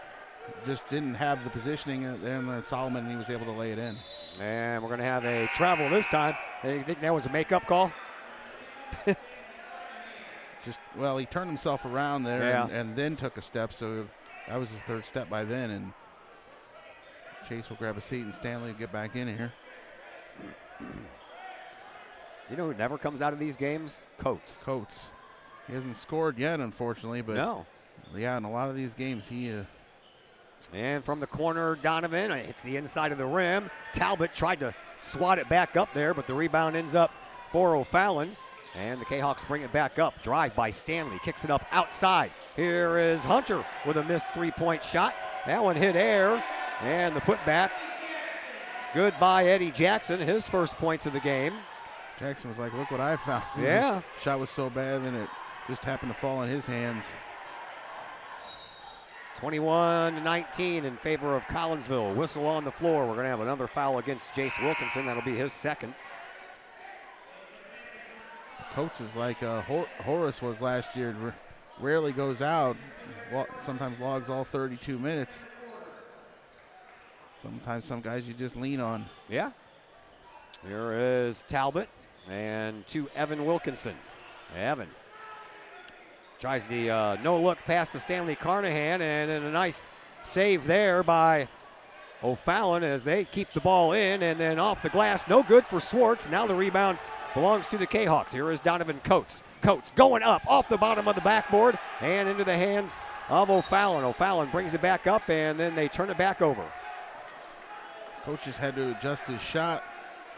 just didn't have the positioning, and then Solomon, and he was able to lay it in. And we're going to have a travel this time. You think that was a makeup call? Well, he turned himself around there, yeah, and then took a step, so that was his third step by then, and Chase will grab a seat, and Stanley will get back in here. You know who never comes out of these games? Coates. Coates. He hasn't scored yet, unfortunately, but no. Yeah, in a lot of these games, he And from the corner, Donovan hits the inside of the rim. Talbot tried to swat it back up there, but the rebound ends up for O'Fallon. And the Kahawks bring it back up. Drive by Stanley. Kicks it up outside. Here is Hunter with a missed three-point shot. That one hit air. And the putback. Good by Eddie Jackson. His first points of the game. Jackson was like, look what I found. Yeah. Shot was so bad, and it just happened to fall in his hands. 21-19 in favor of Collinsville. Whistle on the floor. We're going to have another foul against Jace Wilkinson. That'll be his second. Coates is like Horace was last year. Rarely goes out. Sometimes logs all 32 minutes. Sometimes some guys you just lean on. Yeah. Here is Talbot and to Evan Wilkinson. Evan tries the no-look pass to Stanley Carnahan, and a nice save there by O'Fallon as they keep the ball in, and then off the glass, no good for Swartz. Now the rebound belongs to the Kahawks. Here is Donovan Coates. Coates going up off the bottom of the backboard and into the hands of O'Fallon. O'Fallon brings it back up, and then they turn it back over. Coach just had to adjust his shot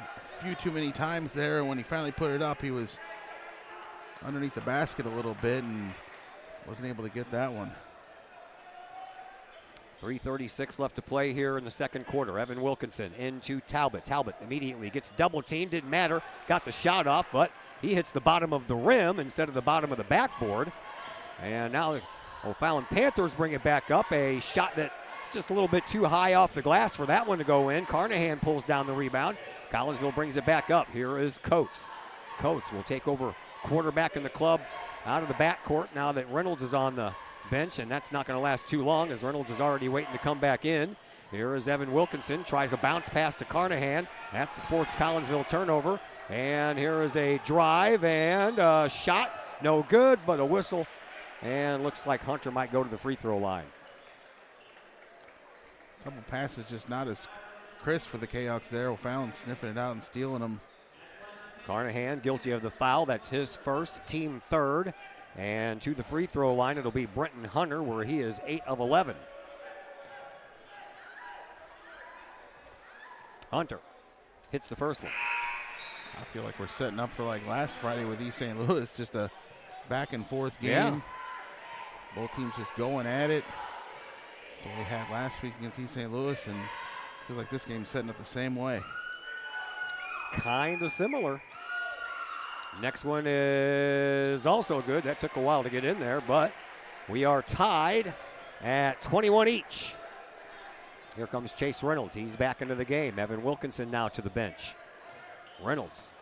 a few too many times there, and when he finally put it up, he was underneath the basket a little bit and wasn't able to get that one. 3:36 left to play here in the second quarter. Evan Wilkinson into Talbot. Talbot immediately gets double teamed. Didn't matter. Got the shot off, but he hits the bottom of the rim instead of the bottom of the backboard. And now O'Fallon Panthers bring it back up. A shot that's just a little bit too high off the glass for that one to go in. Carnahan pulls down the rebound. Collinsville brings it back up. Here is Coates. Coates will take over quarterback in the club out of the backcourt now that Reynolds is on the bench, and that's not going to last too long as Reynolds is already waiting to come back in. Here is Evan Wilkinson, tries a bounce pass to Carnahan. That's the fourth Collinsville turnover. And here is a drive and a shot. No good, but a whistle. And looks like Hunter might go to the free throw line. couple passes just not as crisp for the Kahawks there. O'Fallon sniffing it out and stealing them. Carnahan guilty of the foul. That's his first, team third. And to the free throw line, it'll be Brenton Hunter, where he is 8 of 11. Hunter hits the first one. I feel like we're setting up for like last Friday with East St. Louis, just a back and forth game. Yeah. Both teams just going at it. That's what we had last week against East St. Louis, and I feel like this game's setting up the same way. Kind of similar. Next one is also good. That took a while to get in there, but we are tied at 21 each. Here comes Chase Reynolds. He's back into the game. Evan Wilkinson now to the bench. Reynolds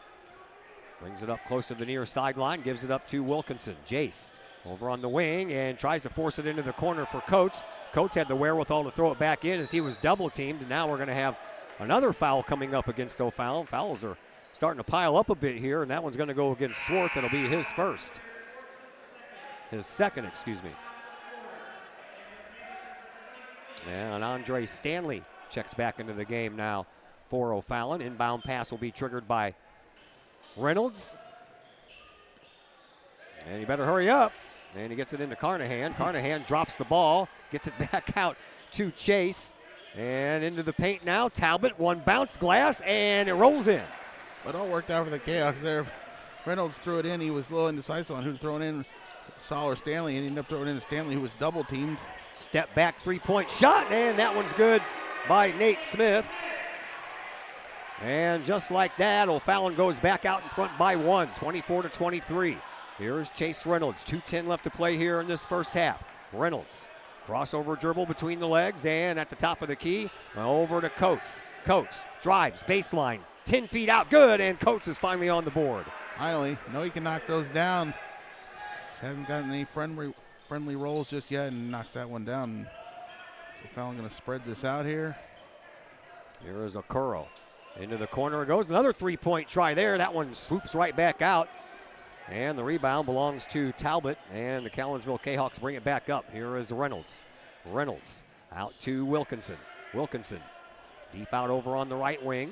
brings it up close to the near sideline, gives it up to Wilkinson. Jace over on the wing and tries to force it into the corner for Coates. Coates had the wherewithal to throw it back in as he was double teamed, and now we're going to have another foul coming up against O'Fallon. Fouls are starting to pile up a bit here, and that one's going to go against Swartz. It'll be his first. His second, excuse me. And Andre Stanley checks back into the game now for O'Fallon. Inbound pass will be triggered by Reynolds. And he better hurry up. And he gets it into Carnahan. Carnahan drops the ball, gets it back out to Chase. And into the paint now. Talbot, one bounce glass, and it rolls in. It all worked out for the Kahawks there. Reynolds threw it in. He was a little indecisive on who to throw it in, Saul or Stanley, and he ended up throwing it in to Stanley, who was double teamed. Step back three-point shot, and that one's good by Nate Smith. And just like that, O'Fallon goes back out in front by one, 24-23. Here's Chase Reynolds, 2:10 left to play here in this first half. Reynolds, crossover dribble between the legs, and at the top of the key, over to Coates. Coates drives, baseline, 10 feet out, good, and Coates is finally on the board. Finally, know he can knock those down. Just hasn't gotten any friendly rolls just yet, and knocks that one down. So Fallon going to spread this out here. Here is Okoro. Into the corner it goes. Another three-point try there. That one swoops right back out. And the rebound belongs to Talbot, and the Collinsville Kahawks bring it back up. Here is Reynolds. Reynolds out to Wilkinson. Wilkinson deep out over on the right wing.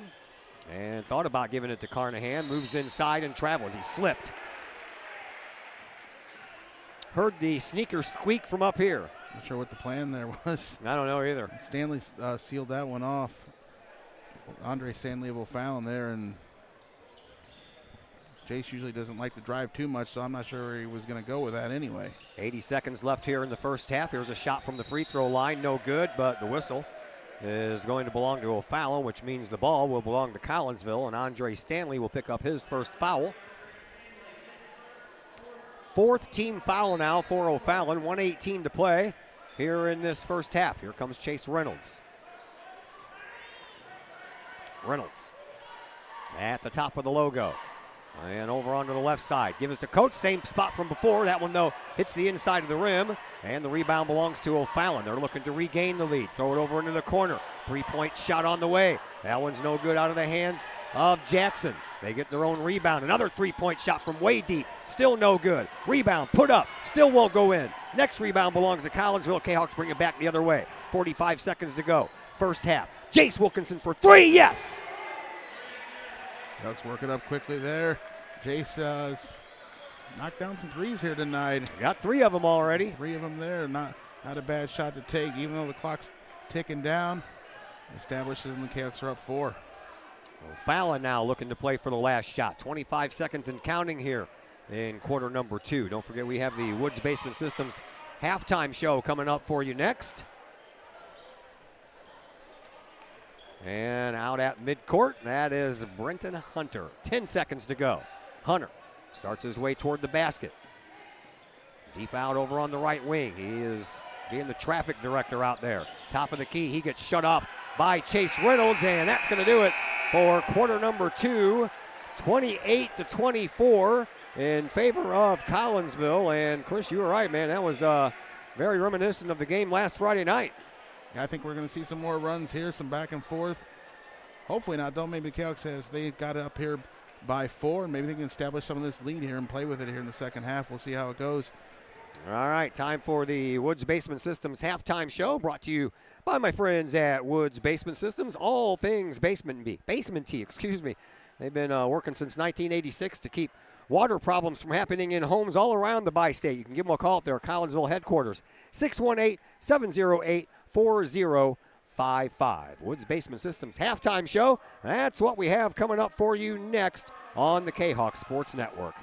And thought about giving it to Carnahan. Moves inside and travels. He slipped. Heard the sneaker squeak from up here. Not sure what the plan there was. I don't know either. Stanley sealed that one off. Andre Stanley will foul in there, and Jace usually doesn't like to drive too much, so I'm not sure where he was going to go with that anyway. 80 seconds left here in the first half. Here's a shot from the free throw line. No good, but the whistle is going to belong to O'Fallon, which means the ball will belong to Collinsville, and Andre Stanley will pick up his first foul. Fourth team foul now for O'Fallon. 1:18 to play here in this first half. Here comes Chase Reynolds. Reynolds at the top of the logo. And over onto the left side. Give us to Coates. Same spot from before. That one, though, hits the inside of the rim. And the rebound belongs to O'Fallon. They're looking to regain the lead. Throw it over into the corner. Three-point shot on the way. That one's no good out of the hands of Jackson. They get their own rebound. Another three-point shot from way deep. Still no good. Rebound put up. Still won't go in. Next rebound belongs to Collinsville. Kahawks bring it back the other way. 45 seconds to go. First half. Jace Wilkinson for three. Yes! Ducks working up quickly there. Jace knocked down some threes here tonight. He's got three of them already. Three of them there. Not a bad shot to take, even though the clock's ticking down. Establishes and the Kahawks are up 4. O'Fallon now looking to play for the last shot. 25 seconds and counting here in quarter number 2. Don't forget we have the Woods Basement Systems halftime show coming up for you next. And out at midcourt, that is Brenton Hunter. 10 seconds to go. Hunter starts his way toward the basket. Deep out over on the right wing. He is being the traffic director out there. Top of the key, he gets shut off by Chase Reynolds, and that's going to do it for quarter number 2. 28-24 in favor of Collinsville. And Chris, you were right, man. That was very reminiscent of the game last Friday night. I think we're going to see some more runs here, some back and forth. Hopefully not, though. Maybe Kahawks says they got up here by 4, and maybe they can establish some of this lead here and play with it here in the second half. We'll see how it goes. All right, time for the Woods Basement Systems halftime show, brought to you by my friends at Woods Basement Systems. All things basement tea, excuse me. They've been working since 1986 to keep water problems from happening in homes all around the bi-state. You can give them a call at their Collinsville headquarters, 618-708-4055. Woods Basement Systems halftime show. That's what we have coming up for you next on the Kahok Sports Network.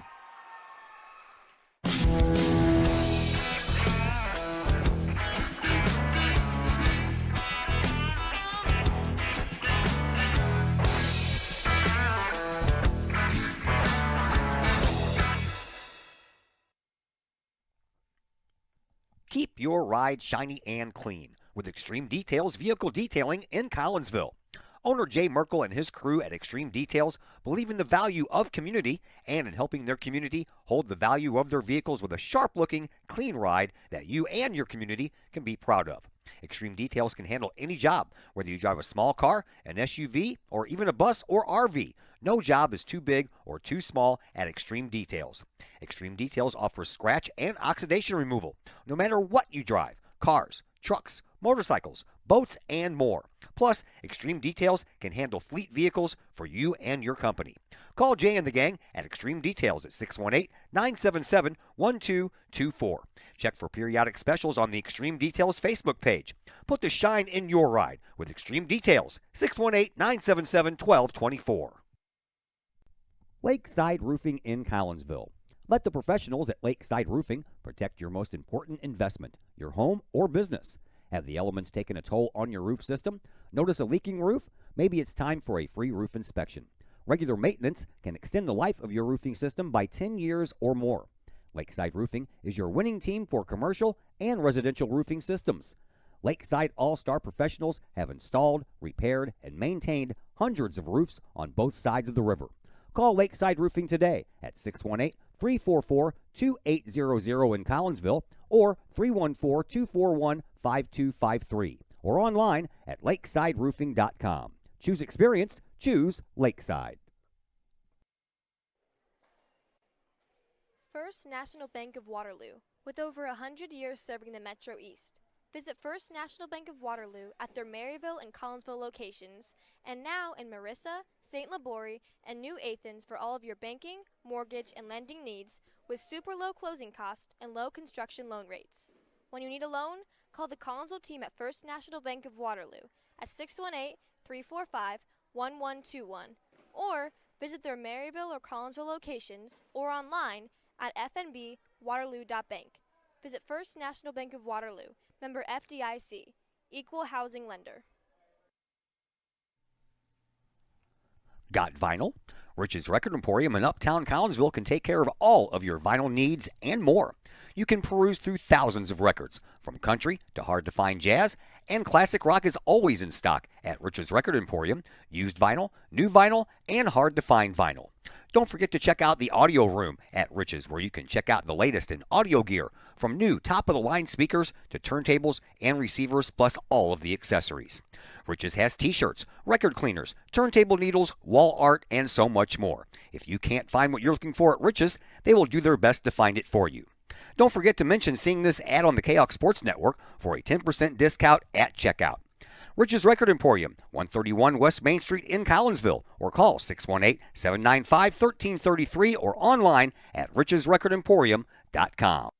Keep your ride shiny and clean with Extreme Details Vehicle Detailing in Collinsville. Owner Jay Merkel and his crew at Extreme Details believe in the value of community and in helping their community hold the value of their vehicles with a sharp-looking, clean ride that you and your community can be proud of. Extreme Details can handle any job, whether you drive a small car, an SUV, or even a bus or RV. No job is too big or too small at Extreme Details. Extreme Details offers scratch and oxidation removal, no matter what you drive: cars, trucks, motorcycles, boats, and more. Plus, Extreme Details can handle fleet vehicles for you and your company. Call Jay and the gang at Extreme Details at 618-977-1224. Check for periodic specials on the Extreme Details Facebook page. Put the shine in your ride with Extreme Details, 618-977-1224. Lakeside Roofing in Collinsville. Let the professionals at Lakeside Roofing protect your most important investment, your home or business. Have the elements taken a toll on your roof system? Notice a leaking roof? Maybe it's time for a free roof inspection. Regular maintenance can extend the life of your roofing system by 10 years or more. Lakeside Roofing is your winning team for commercial and residential roofing systems. Lakeside All-Star professionals have installed, repaired, and maintained hundreds of roofs on both sides of the river. Call Lakeside Roofing today at 618-344-2800 in Collinsville or 314-241-5253 or online at lakesideroofing.com. Choose experience, choose Lakeside. First National Bank of Waterloo, with over 100 years serving the Metro East. Visit First National Bank of Waterloo at their Maryville and Collinsville locations, and now in Marissa, St. Laborie, and New Athens for all of your banking, mortgage, and lending needs with super low closing costs and low construction loan rates. When you need a loan, call the Collinsville team at First National Bank of Waterloo at 618-345-1121 or visit their Maryville or Collinsville locations or online at fnbwaterloo.bank. Visit First National Bank of Waterloo, member FDIC, equal housing lender. Got vinyl? Rich's Record Emporium in Uptown Collinsville can take care of all of your vinyl needs and more. You can peruse through thousands of records, from country to hard-to-find jazz, and classic rock is always in stock at Rich's Record Emporium. Used vinyl, new vinyl, and hard-to-find vinyl. Don't forget to check out the audio room at Rich's, where you can check out the latest in audio gear, from new top-of-the-line speakers to turntables and receivers, plus all of the accessories. Rich's has t-shirts, record cleaners, turntable needles, wall art, and so much more. If you can't find what you're looking for at Rich's, they will do their best to find it for you. Don't forget to mention seeing this ad on the Kahok Sports Network for a 10% discount at checkout. Rich's Record Emporium, 131 West Main Street in Collinsville, or call 618-795-1333 or online at richesrecordemporium.com.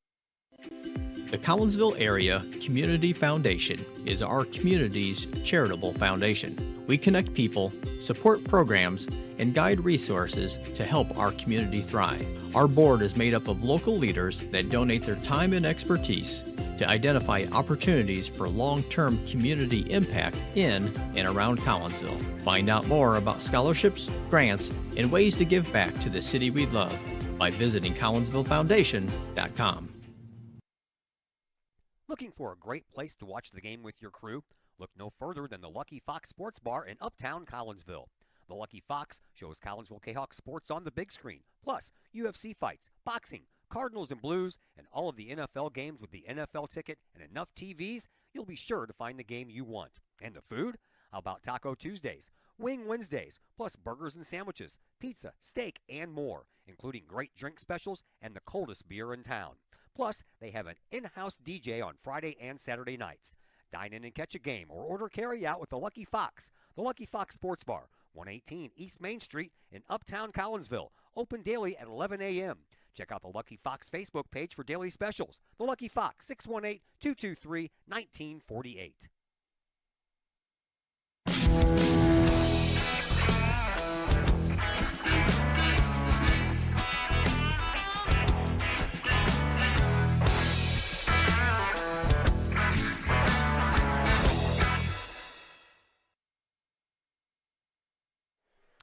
The Collinsville Area Community Foundation is our community's charitable foundation. We connect people, support programs, and guide resources to help our community thrive. Our board is made up of local leaders that donate their time and expertise to identify opportunities for long-term community impact in and around Collinsville. Find out more about scholarships, grants, and ways to give back to the city we love by visiting collinsvillefoundation.com. Looking for a great place to watch the game with your crew? Look no further than the Lucky Fox Sports Bar in Uptown Collinsville. The Lucky Fox shows Collinsville Kahok sports on the big screen, plus UFC fights, boxing, Cardinals and Blues, and all of the NFL games with the NFL ticket and enough TVs, you'll be sure to find the game you want. And the food? How about Taco Tuesdays, Wing Wednesdays, plus burgers and sandwiches, pizza, steak, and more, including great drink specials and the coldest beer in town. Plus, they have an in-house DJ on Friday and Saturday nights. Dine in and catch a game or order carry-out with the Lucky Fox. The Lucky Fox Sports Bar, 118 East Main Street in Uptown Collinsville. Open daily at 11 a.m. Check out the Lucky Fox Facebook page for daily specials. The Lucky Fox, 618-223-1948.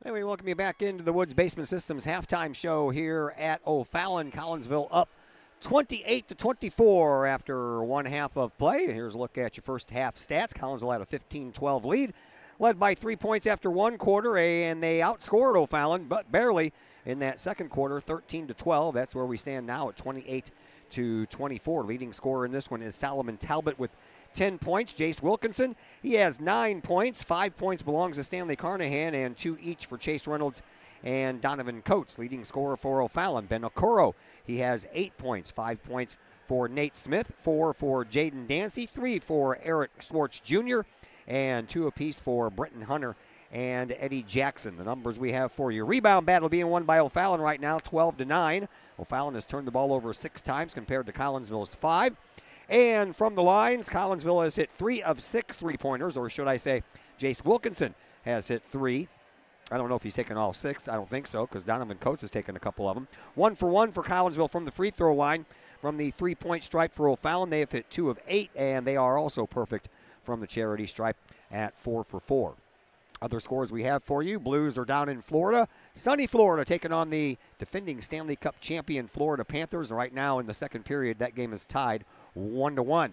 Hey, we welcome you back into the Woods Basement Systems halftime show here at O'Fallon. Collinsville up 28-24 after one half of play. Here's a look at your first half stats. Collinsville had a 15-12 lead, led by 3 points after one quarter, and they outscored O'Fallon, but barely in that second quarter, 13-12. That's where we stand now at 28-24. Leading scorer in this one is Solomon Talbot with 10 points. Jace Wilkinson, he has 9 points. 5 points belongs to Stanley Carnahan, and 2 each for Chase Reynolds and Donovan Coates. Leading scorer for O'Fallon, Ben Okoro, he has 8 points. 5 points for Nate Smith, 4 for Jaden Dancy, 3 for Eric Schwartz Jr., and 2 apiece for Brenton Hunter and Eddie Jackson. The numbers we have for you. Rebound battle being won by O'Fallon right now, 12-9. O'Fallon has turned the ball over 6 times compared to Collinsville's 5. And from the lines, Collinsville has hit 3 of 6 three-pointers, or should I say Jace Wilkinson has hit 3. I don't know if he's taken all 6. I don't think so, because Donovan Coates has taken a couple of them. 1 for 1 for Collinsville from the free throw line. From the three-point stripe for O'Fallon, they have hit 2 of 8, and they are also perfect from the charity stripe at 4 for 4. Other scores we have for you. Blues are down in Florida. Sunny Florida taking on the defending Stanley Cup champion Florida Panthers. Right now in the second period, that game is tied 1-1.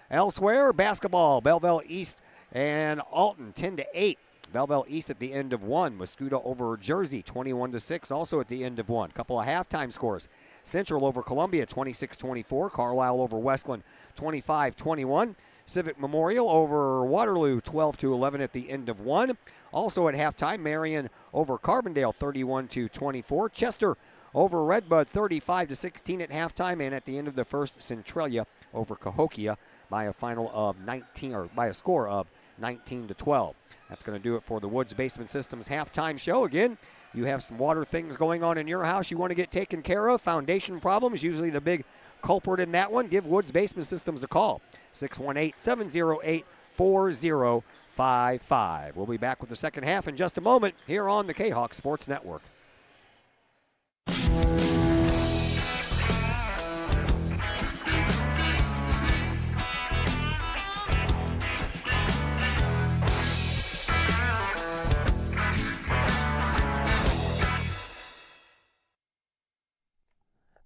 Elsewhere, basketball, Belleville East and Alton 10-8. Belleville East at the end of one. Muscuda over Jersey 21-6, also at the end of one. Couple of halftime scores. Central over Columbia 26-24. Carlisle over Westland 25-21. Civic Memorial over Waterloo 12-11 at the end of one. Also at halftime, Marion over Carbondale 31-24. Chester over Redbud 35-16 at halftime, and at the end of the first, Centralia over Cahokia by a score of 19-12. That's going to do it for the Woods Basement Systems halftime show. Again, you have some water things going on in your house you want to get taken care of. Foundation problems, usually the big culprit in that one. Give Woods Basement Systems a call. 618-708-4055. We'll be back with the second half in just a moment here on the Kahok Sports Network.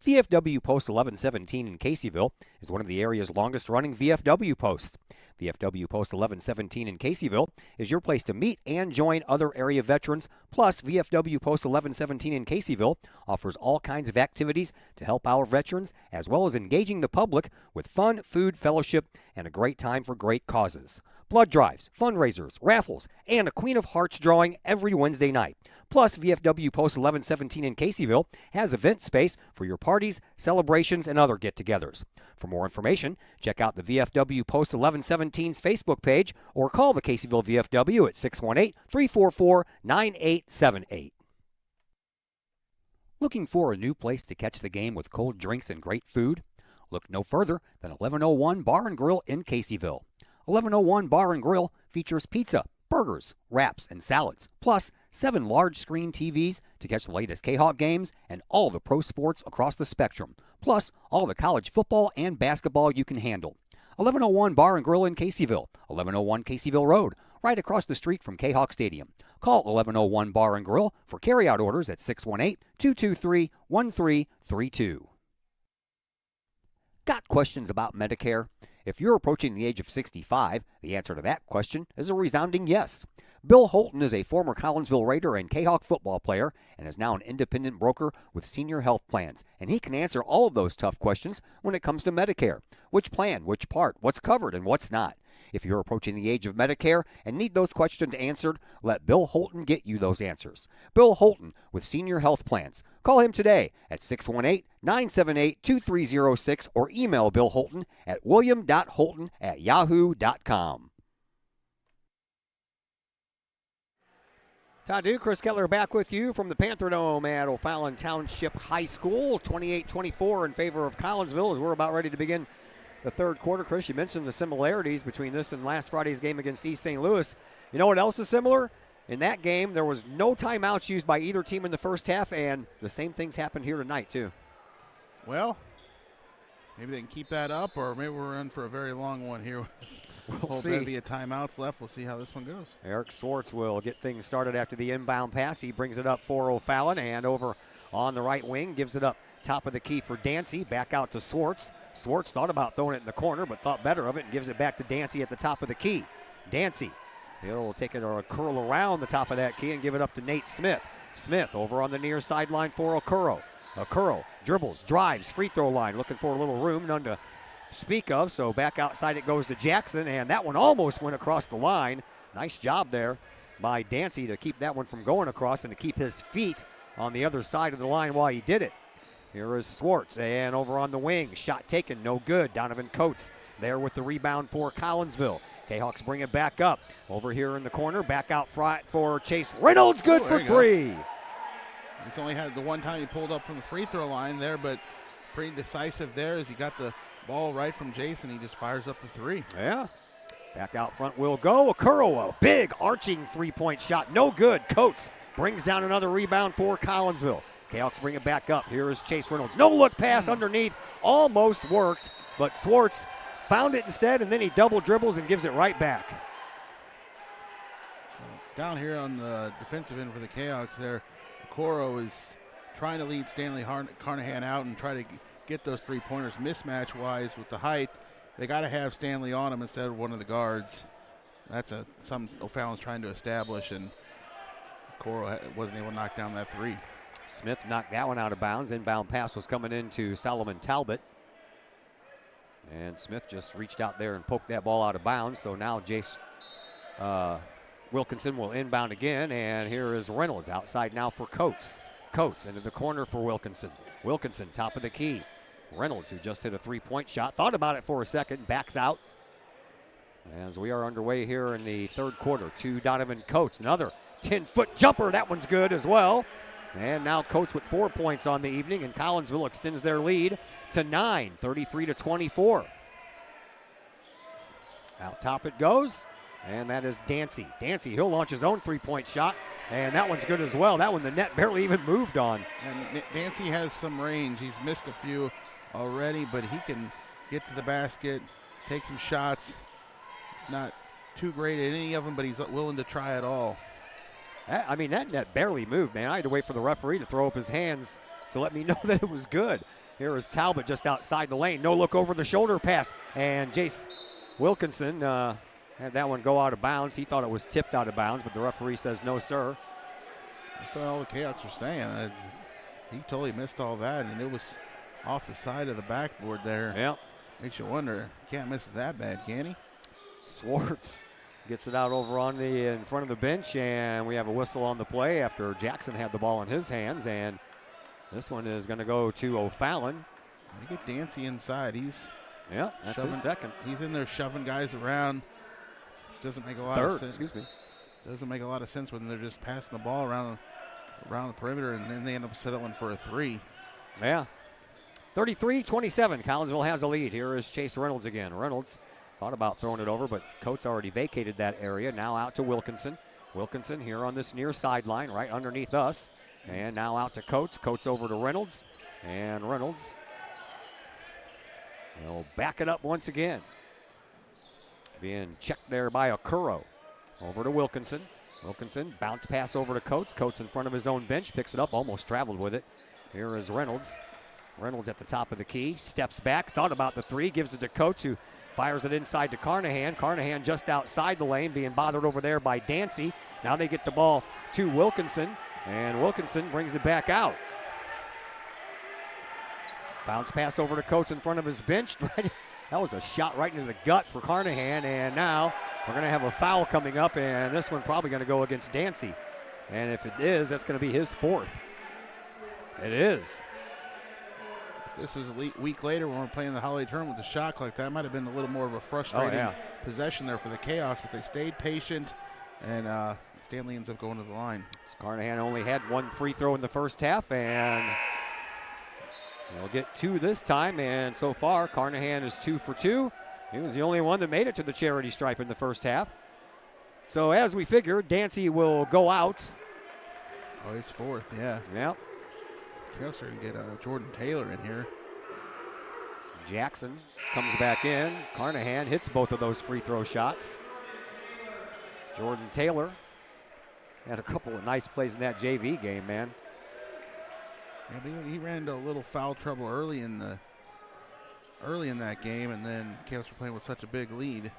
VFW Post 1117 in Caseyville is one of the area's longest-running VFW posts. VFW Post 1117 in Caseyville is your place to meet and join other area veterans. Plus, VFW Post 1117 in Caseyville offers all kinds of activities to help our veterans, as well as engaging the public with fun, food, fellowship, and a great time for great causes. Blood drives, fundraisers, raffles, and a Queen of Hearts drawing every Wednesday night. Plus, VFW Post 1117 in Caseyville has event space for your parties, celebrations, and other get-togethers. For more information, check out the VFW Post 1117's Facebook page or call the Caseyville VFW at 618-344-9878. Looking for a new place to catch the game with cold drinks and great food? Look no further than 1101 Bar and Grill in Caseyville. 1101 Bar and Grill features pizza, burgers, wraps, and salads, plus 7 large screen TVs to catch the latest Kahok games and all the pro sports across the spectrum, plus all the college football and basketball you can handle. 1101 Bar and Grill in Caseyville, 1101 Caseyville Road, right across the street from Kahok Stadium. Call 1101 Bar and Grill for carryout orders at 618-223-1332. Got questions about Medicare? If you're approaching the age of 65, the answer to that question is a resounding yes. Bill Holton is a former Collinsville Raider and Kahok football player and is now an independent broker with Senior Health Plans, and he can answer all of those tough questions when it comes to Medicare. Which plan, which part, what's covered, and what's not. If you're approaching the age of Medicare and need those questions answered, let Bill Holton get you those answers. Bill Holton with Senior Health Plans. Call him today at 618-978-2306 or email Bill Holton at william.holton@yahoo.com. Todd Duke, Chris Kettler back with you from the Panther Dome at O'Fallon Township High School. 28-24 in favor of Collinsville as we're about ready to begin the third quarter. Chris, you mentioned the similarities between this and last Friday's game against East St. Louis. You know what else is similar? In that game, there was no timeouts used by either team in the first half, and the same things happened here tonight, too. Well, maybe they can keep that up, or maybe we're in for a very long one here. We'll see. Maybe a timeouts left. We'll see how this one goes. Eric Swartz will get things started after the inbound pass. He brings it up for O'Fallon, and over on the right wing, gives it up top of the key for Dancy. Back out to Swartz. Swartz thought about throwing it in the corner, but thought better of it and gives it back to Dancy at the top of the key. Dancy, he'll take it or curl around the top of that key and give it up to Nate Smith. Smith over on the near sideline for Okuro. Okuro dribbles, drives, free throw line, looking for a little room, none to speak of, so back outside it goes to Jackson, and that one almost went across the line. Nice job there by Dancy to keep that one from going across and to keep his feet on the other side of the line while he did it. Here is Swartz, and over on the wing, shot taken, no good. Donovan Coates there with the rebound for Collinsville. Kahawks bring it back up. Over here in the corner, back out front for Chase Reynolds, good for three. He's only had the one time he pulled up from the free throw line there, but pretty decisive there as he got the ball right from Jason. He just fires up the three. Yeah. Back out front will go. Okuro, a big arching three-point shot. No good. Coates brings down another rebound for Collinsville. Kahawks bring it back up. Here is Chase Reynolds. No look pass underneath. Almost worked, but Swartz found it instead, and then he double dribbles and gives it right back. Down here on the defensive end for the Kahawks there, Okuro is trying to lead Stanley Carnahan out and try to get those three-pointers mismatch-wise with the height. They got to have Stanley on him instead of one of the guards. That's some O'Fallon's trying to establish, and Coro wasn't able to knock down that three. Smith knocked that one out of bounds. Inbound pass was coming into Solomon Talbot. And Smith just reached out there and poked that ball out of bounds. So now Jace Wilkinson will inbound again, and here is Reynolds outside now for Coates. Coates into the corner for Wilkinson. Wilkinson, top of the key. Reynolds, who just hit a three-point shot, thought about it for a second, backs out. As we are underway here in the third quarter, to Donovan Coates. Another 10-foot jumper, that one's good as well. And now Coates with 4 points on the evening, and Collinsville extends their lead to 9, 33-24. Out top it goes, and that is Dancy. Dancy, he'll launch his own three-point shot, and that one's good as well. That one the net barely even moved on. And Dancy has some range. He's missed a few already, but he can get to the basket, take some shots. It's not too great at any of them, but he's willing to try it all. I mean, that net barely moved, man. I had to wait for the referee to throw up his hands to let me know that it was good. Here is Talbot just outside the lane. No look over the shoulder pass. And Jace Wilkinson had that one go out of bounds. He thought it was tipped out of bounds, but the referee says no, sir. That's what all the Chaos are saying. He totally missed all that, and it was off the side of the backboard there. Yep. Makes you wonder. Can't miss it that bad, can he? Swartz gets it out over on the in front of the bench, and we have a whistle on the play after Jackson had the ball in his hands, and this one is going to go to O'Fallon. They get Dancy inside. Yeah, that's his second. He's in there shoving guys around. Which doesn't make a lot of sense. Doesn't make a lot of sense when they're just passing the ball around the perimeter, and then they end up settling for a three. Yeah. 33-27. Collinsville has a lead. Here is Chase Reynolds again. Reynolds thought about throwing it over, but Coates already vacated that area. Now out to Wilkinson. Wilkinson here on this near sideline, right underneath us. And now out to Coates. Coates over to Reynolds. And Reynolds will back it up once again. Being checked there by Okuro. Over to Wilkinson. Wilkinson, bounce pass over to Coates. Coates in front of his own bench, picks it up, almost traveled with it. Here is Reynolds. Reynolds at the top of the key, steps back, thought about the three, gives it to Coates, who fires it inside to Carnahan. Carnahan just outside the lane, being bothered over there by Dancy. Now they get the ball to Wilkinson, and Wilkinson brings it back out. Bounce pass over to Coates in front of his bench. That was a shot right into the gut for Carnahan, and now we're going to have a foul coming up, and this one probably going to go against Dancy. And if it is, that's going to be his fourth. It is. If this was a week later when we're playing the holiday tournament with a shot clock, that might have been a little more of a frustrating possession there for the Chaos, but they stayed patient, and Stanley ends up going to the line. Carnahan only had one free throw in the first half, and they'll get 2 this time, and so far Carnahan is 2 for 2. He was the only one that made it to the charity stripe in the first half. So as we figured, Dancy will go out. Oh, he's fourth, yeah. Yep. Chaos are going to get Jordan Taylor in here. Jackson comes back in. Carnahan hits both of those free throw shots. Jordan Taylor had a couple of nice plays in that JV game, man. Yeah, but he ran into a little foul trouble early in that game, and then Chaos were playing with such a big lead.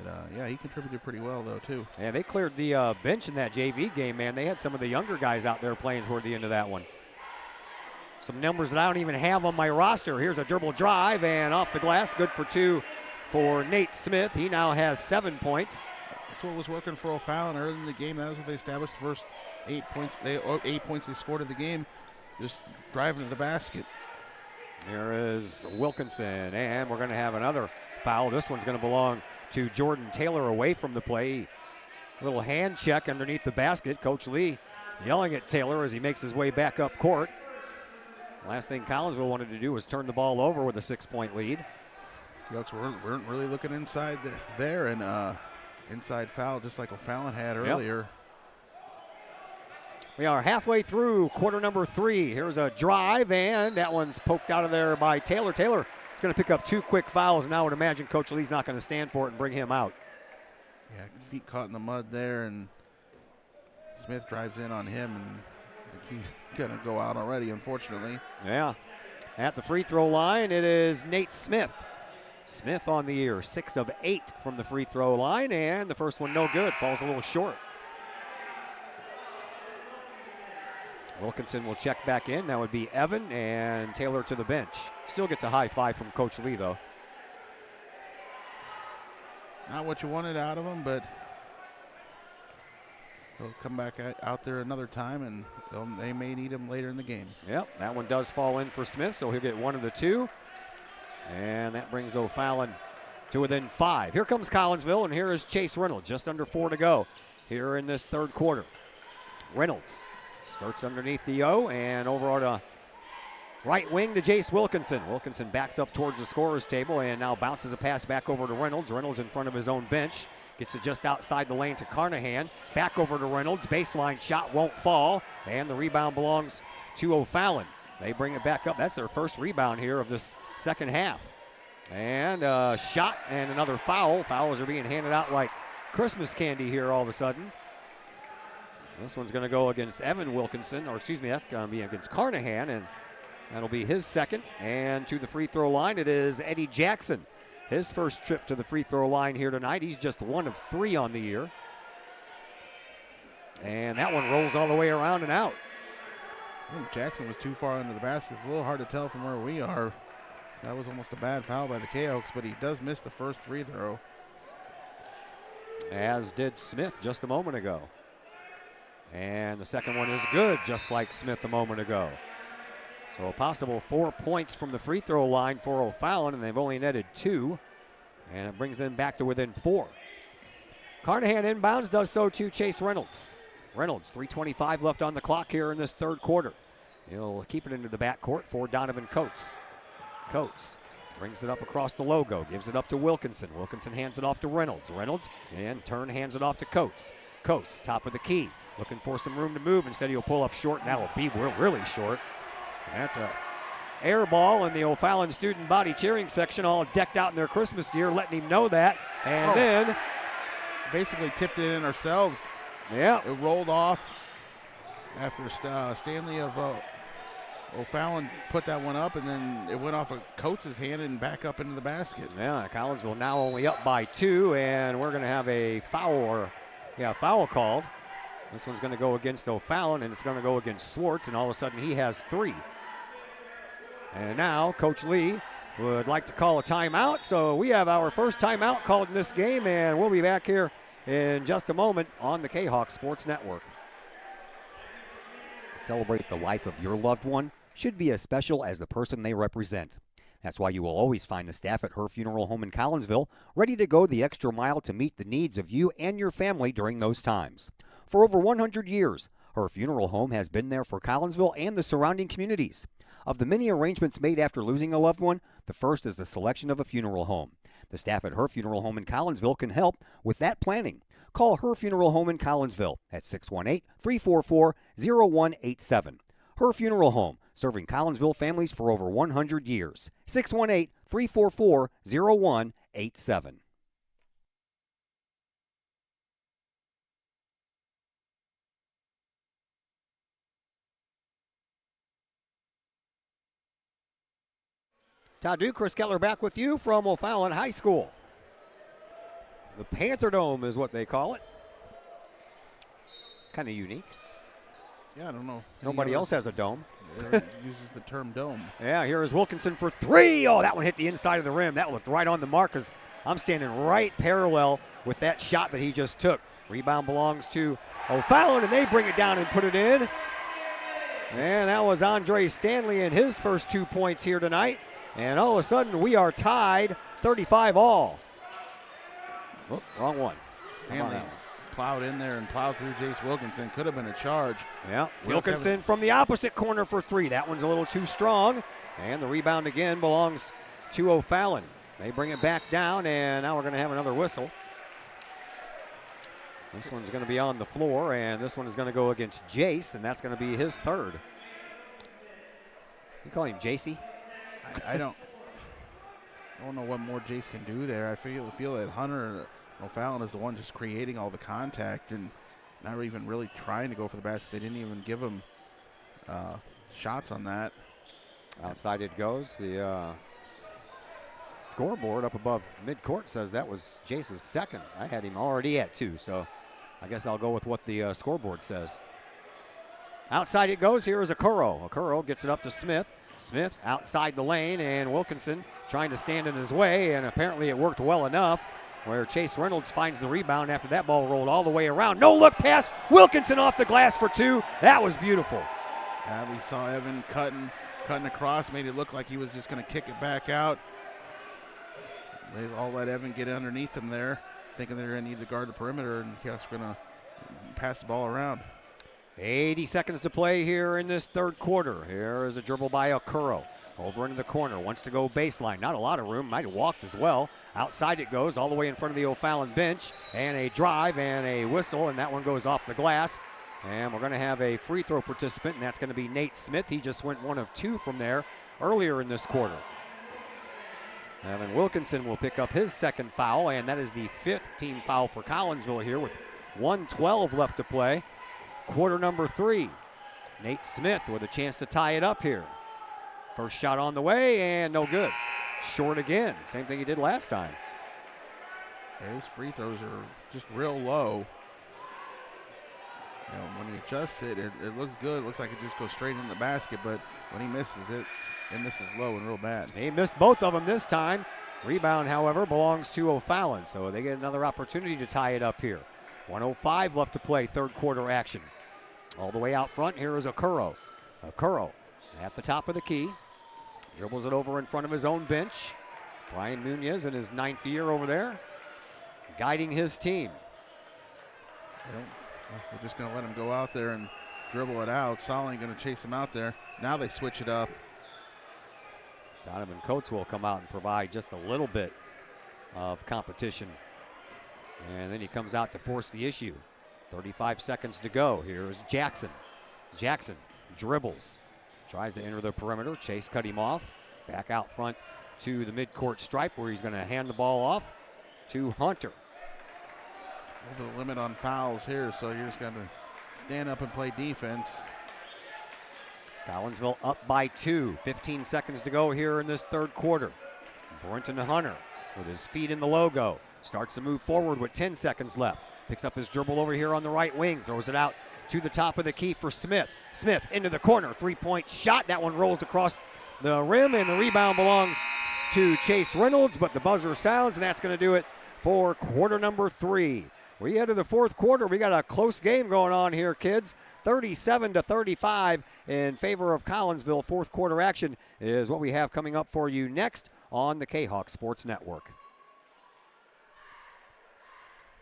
But yeah, he contributed pretty well though too. Yeah, they cleared the bench in that JV game, man. They had some of the younger guys out there playing toward the end of that one. Some numbers that I don't even have on my roster. Here's a dribble drive and off the glass, good for 2 for Nate Smith. He now has 7 points. That's what was working for O'Fallon early in the game. That was what they established the first 8 points. 8 points they scored in the game, just driving to the basket. There is Wilkinson, and we're going to have another foul. This one's going to belong to Jordan Taylor away from the play. A little hand check underneath the basket. Coach Lee yelling at Taylor as he makes his way back up court. Last thing Collinsville wanted to do was turn the ball over with a 6-point lead. The Elks weren't really looking inside there, and inside foul just like O'Fallon had earlier. Yep. We are halfway through quarter number 3. Here's a drive, and that one's poked out of there by Taylor. Taylor is going to pick up 2 quick fouls, and I would imagine Coach Lee's not going to stand for it and bring him out. Yeah, feet caught in the mud there, and Smith drives in on him, and I think he's going to go out already, unfortunately. Yeah. At the free throw line, it is Nate Smith. Smith on the year, 6 of 8 from the free throw line, and the first one no good, falls a little short. Wilkinson will check back in. That would be Evan, and Taylor to the bench. Still gets a high five from Coach Lee, though. Not what you wanted out of him, but he'll come back out there another time, and they may need him later in the game. Yep, that one does fall in for Smith, so he'll get 1 of the 2. And that brings O'Fallon to within 5. Here comes Collinsville, and here is Chase Reynolds. Just under 4 to go here in this third quarter. Reynolds skirts underneath the O, and over on the right wing to Jace Wilkinson. Wilkinson backs up towards the scorer's table and now bounces a pass back over to Reynolds. Reynolds in front of his own bench. Gets it just outside the lane to Carnahan. Back over to Reynolds. Baseline shot won't fall, and the rebound belongs to O'Fallon. They bring it back up. That's their first rebound here of this second half. And a shot and another foul. Fouls are being handed out like Christmas candy here all of a sudden. This one's going to go against Evan Wilkinson, or excuse me, that's going to be against Carnahan, and that'll be his second. And to the free throw line, it is Eddie Jackson. His first trip to the free throw line here tonight. He's just 1 of 3 on the year. And that one rolls all the way around and out. I think Jackson was too far under the basket. It's a little hard to tell from where we are. So that was almost a bad foul by the Kahoks, but he does miss the first free throw. As did Smith just a moment ago. And the second one is good, just like Smith a moment ago. So a possible 4 points from the free throw line for O'Fallon, and they've only netted 2. And it brings them back to within 4. Carnahan inbounds, does so to Chase Reynolds. Reynolds, 3:25 left on the clock here in this third quarter. He'll keep it into the backcourt for Donovan Coates. Coates brings it up across the logo, gives it up to Wilkinson. Wilkinson hands it off to Reynolds. Reynolds, and turn hands it off to Coates. Coates, top of the key, looking for some room to move. Instead, he'll pull up short, and that will be really short. That's a air ball, and the O'Fallon student body cheering section all decked out in their Christmas gear, letting him know that. And then basically tipped it in ourselves. Yeah. It rolled off after Stanley of O'Fallon put that one up, and then it went off of Coates' hand and back up into the basket. Yeah, Collinsville now only up by 2, and we're going to have a foul called. This one's going to go against O'Fallon, and it's going to go against Swartz, and all of a sudden he has 3. And now Coach Lee would like to call a timeout. So we have our first timeout called in this game, and we'll be back here in just a moment on the Kahok Sports Network. Celebrate the life of your loved one should be as special as the person they represent. That's why you will always find the staff at Her Funeral Home in Collinsville ready to go the extra mile to meet the needs of you and your family during those times. For over 100 years, Her Funeral Home has been there for Collinsville and the surrounding communities. Of the many arrangements made after losing a loved one, the first is the selection of a funeral home. The staff at Her Funeral Home in Collinsville can help with that planning. Call Her Funeral Home in Collinsville at 618-344-0187. Her Funeral Home, serving Collinsville families for over 100 years. 618-344-0187. Todd Duke, Chris Keller back with you from O'Fallon High School. The Panther Dome is what they call it. Kind of unique. Yeah, I don't know. Nobody else has a dome. Uses the term dome. Yeah, here is Wilkinson for three. Oh, that one hit the inside of the rim. That looked right on the mark because I'm standing right parallel with that shot that he just took. Rebound belongs to O'Fallon, and they bring it down and put it in. And that was Andre Stanley in his first 2 points here tonight. And all of a sudden, we are tied 35 all. Oh, wrong one. Stanley plowed in there and plowed through Jace Wilkinson. Could have been a charge. Yeah, Wilkinson from the opposite corner for three. That one's a little too strong. And the rebound again belongs to O'Fallon. They bring it back down, and now we're going to have another whistle. This one's going to be on the floor, and this one is going to go against Jace, and that's going to be his third. You call him Jacey? I don't know what more Jace can do there. I feel that Hunter O'Fallon is the one just creating all the contact and not even really trying to go for the basket. They didn't even give him shots on that. Outside it goes. The scoreboard up above midcourt says that was Jace's second. I had him already at 2, so I guess I'll go with what the scoreboard says. Outside it goes. Here is Okoro. Okoro gets it up to Smith. Smith outside the lane, and Wilkinson trying to stand in his way, and apparently it worked well enough where Chase Reynolds finds the rebound after that ball rolled all the way around. No look pass. Wilkinson off the glass for 2. That was beautiful. Yeah, we saw Evan cutting across, made it look like he was just going to kick it back out. They all let Evan get underneath him there, thinking they're going to need to guard the perimeter, and Chaos are going to pass the ball around. 80 seconds to play here in this third quarter. Here is a dribble by Okoro. Over into the corner, wants to go baseline. Not a lot of room, might have walked as well. Outside it goes, all the way in front of the O'Fallon bench. And a drive and a whistle, and that one goes off the glass. And we're going to have a free throw participant, and that's going to be Nate Smith. He just went 1 of 2 from there earlier in this quarter. Evan Wilkinson will pick up his second foul, and that is the 5th team foul for Collinsville here with 1:12 left to play. Quarter number 3. Nate Smith with a chance to tie it up here. First shot on the way, and no good. Short again. Same thing he did last time. His free throws are just real low. You know, when he adjusts it looks good. It looks like it just goes straight in the basket, but when he misses it misses low and real bad. He missed both of them this time. Rebound, however, belongs to O'Fallon, so they get another opportunity to tie it up here. 1:05 left to play, third quarter action. All the way out front, here is Okoro. Okoro at the top of the key. Dribbles it over in front of his own bench. Brian Munoz in his 9th year over there, guiding his team. They're just going to let him go out there and dribble it out. Solling going to chase him out there. Now they switch it up. Donovan Coates will come out and provide just a little bit of competition. And then he comes out to force the issue. 35 seconds to go. Here's Jackson. Jackson dribbles. Tries to enter the perimeter. Chase cut him off. Back out front to the midcourt stripe where he's going to hand the ball off to Hunter. Over the limit on fouls here, so you're just going to stand up and play defense. Collinsville up by 2. 15 seconds to go here in this third quarter. Brenton Hunter with his feet in the logo. Starts to move forward with 10 seconds left. Picks up his dribble over here on the right wing. Throws it out to the top of the key for Smith. Smith into the corner. 3-point shot. That one rolls across the rim, and the rebound belongs to Chase Reynolds, but the buzzer sounds, and that's going to do it for quarter number 3. We head to the fourth quarter. We got a close game going on here, kids. 37-35 in favor of Collinsville. Fourth quarter action is what we have coming up for you next on the Kahok Sports Network.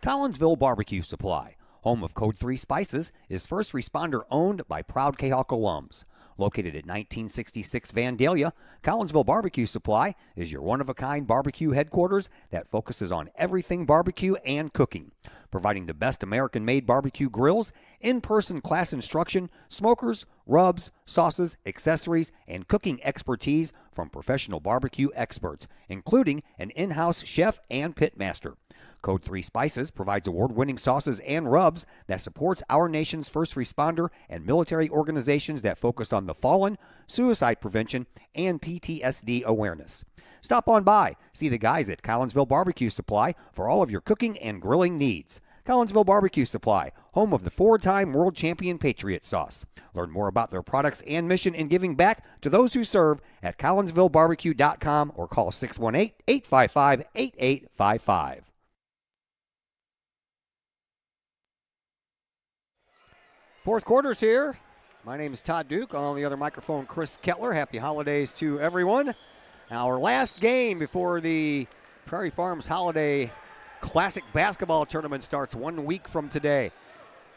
Collinsville Barbecue Supply, home of Code 3 Spices, is first responder owned by proud Kahok alums. Located at 1966 Vandalia, Collinsville Barbecue Supply is your one-of-a-kind barbecue headquarters that focuses on everything barbecue and cooking, providing the best American-made barbecue grills, in-person class instruction, smokers, rubs, sauces, accessories, and cooking expertise from professional barbecue experts, including an in-house chef and pitmaster. Code 3 Spices provides award-winning sauces and rubs that supports our nation's first responder and military organizations that focus on the fallen, suicide prevention, and PTSD awareness. Stop on by, see the guys at Collinsville Barbecue Supply for all of your cooking and grilling needs. Collinsville Barbecue Supply, home of the 4-time world champion Patriot Sauce. Learn more about their products and mission in giving back to those who serve at collinsvillebarbecue.com or call 618-855-8855. Fourth quarter's here. My name is Todd Duke. On the other microphone, Chris Kettler. Happy holidays to everyone. Our last game before the Prairie Farms Holiday Classic Basketball Tournament starts 1 week from today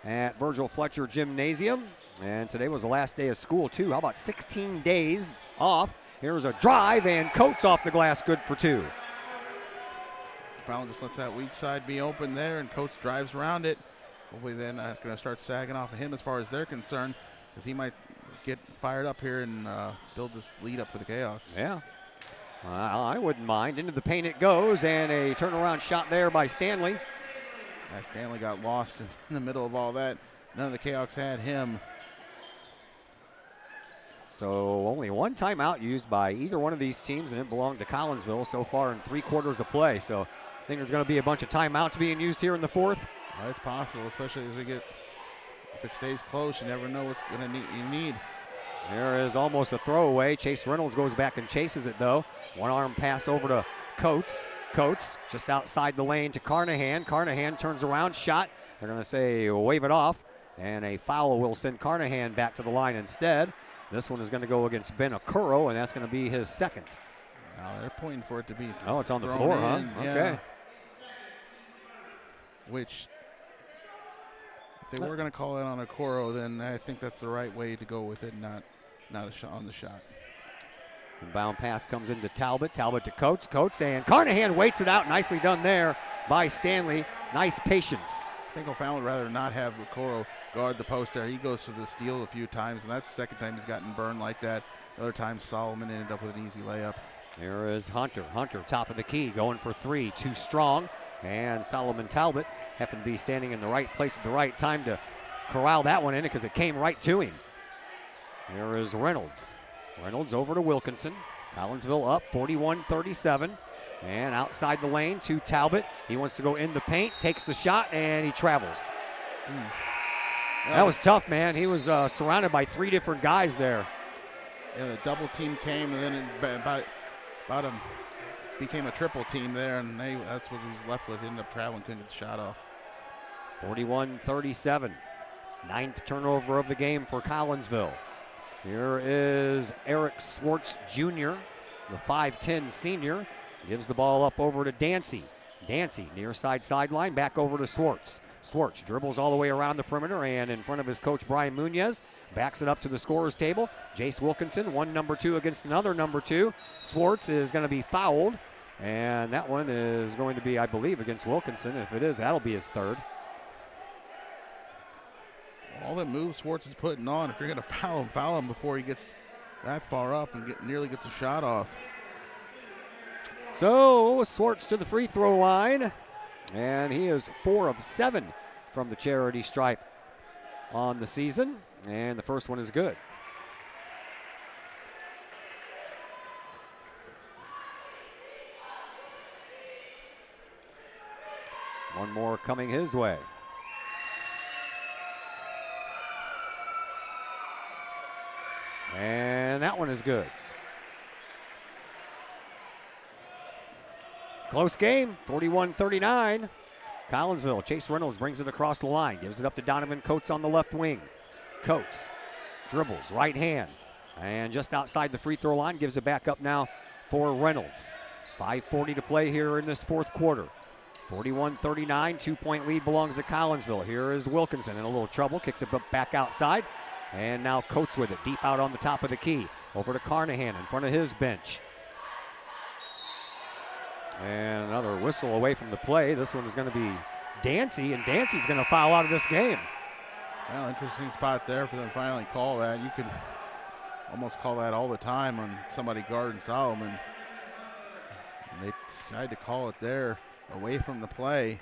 at Virgil Fletcher Gymnasium. And today was the last day of school, too. How about 16 days off? Here's a drive, and Coates off the glass, good for 2. Fallon just lets that weak side be open there, and Coates drives around it. Hopefully they're not going to start sagging off of him as far as they're concerned, because he might get fired up here and build this lead up for the Chaos. Yeah. I wouldn't mind. Into the paint it goes, and a turnaround shot there by Stanley. Yeah, Stanley got lost in the middle of all that. None of the Chaos had him. So only one timeout used by either one of these teams, and it belonged to Collinsville so far in 3 quarters of play. So I think there's going to be a bunch of timeouts being used here in the fourth. Well, it's possible, especially as we get, if it stays close, you never know what's going to need. There is almost a throwaway. Chase Reynolds goes back and chases it, though. One arm pass over to Coates. Coates just outside the lane to Carnahan. Carnahan turns around, shot. They're going to say wave it off, and a foul will send Carnahan back to the line instead. This one is going to go against Ben Okuro, and that's going to be his second. Now they're pointing for it to be Oh, it's on the floor, huh? Yeah. Okay. Which, if they were going to call it on Okuro, then I think that's the right way to go with it, not a shot on the shot. Inbound pass comes into Talbot. Talbot to Coates. Coates, and Carnahan waits it out. Nicely done there by Stanley. Nice patience. I think O'Fallon would rather not have Okuro guard the post there. He goes for the steal a few times, and that's the second time he's gotten burned like that. Other times Solomon ended up with an easy layup. Here is Hunter. Hunter, top of the key, going for 3. Too strong. And Solomon Talbot happened to be standing in the right place at the right time to corral that one in because it came right to him. Here is Reynolds. Reynolds over to Wilkinson. Collinsville up 41-37. And outside the lane to Talbot. He wants to go in the paint, takes the shot, and he travels. That was tough, man. He was surrounded by 3 different guys there. Yeah, the double team came, and then about him became a triple team there, and that's what he was left with. Ended up traveling, couldn't get the shot off. 41-37. 9th turnover of the game for Collinsville. Here is Eric Swartz Jr., the 5'10 senior. Gives the ball up over to Dancy. Dancy near sideline, back over to Swartz. Swartz dribbles all the way around the perimeter and in front of his coach Brian Munoz. Backs it up to the scorer's table. Jace Wilkinson, one number 2 against another number 2. Swartz is going to be fouled. And that one is going to be, I believe, against Wilkinson. If it is, that'll be his 3rd. All that moves Swartz is putting on. If you're going to foul him before he gets that far up and nearly gets a shot off. So Swartz to the free throw line. And he is 4 of 7 from the charity stripe on the season. And the first one is good. One more coming his way. And that one is good. Close game, 41-39. Collinsville, Chase Reynolds brings it across the line, gives it up to Donovan Coates on the left wing. Coates dribbles, right hand, and just outside the free throw line, gives it back up now for Reynolds. 5:40 to play here in this fourth quarter. 41-39, 2-point lead belongs to Collinsville. Here is Wilkinson in a little trouble, kicks it back outside, and now Coates with it, deep out on the top of the key. Over to Carnahan in front of his bench. And another whistle away from the play. This one is going to be Dancy, and Dancy's going to foul out of this game. Well, interesting spot there for them to finally call that. You can almost call that all the time on somebody guarding Solomon. And they decided to call it there away from the play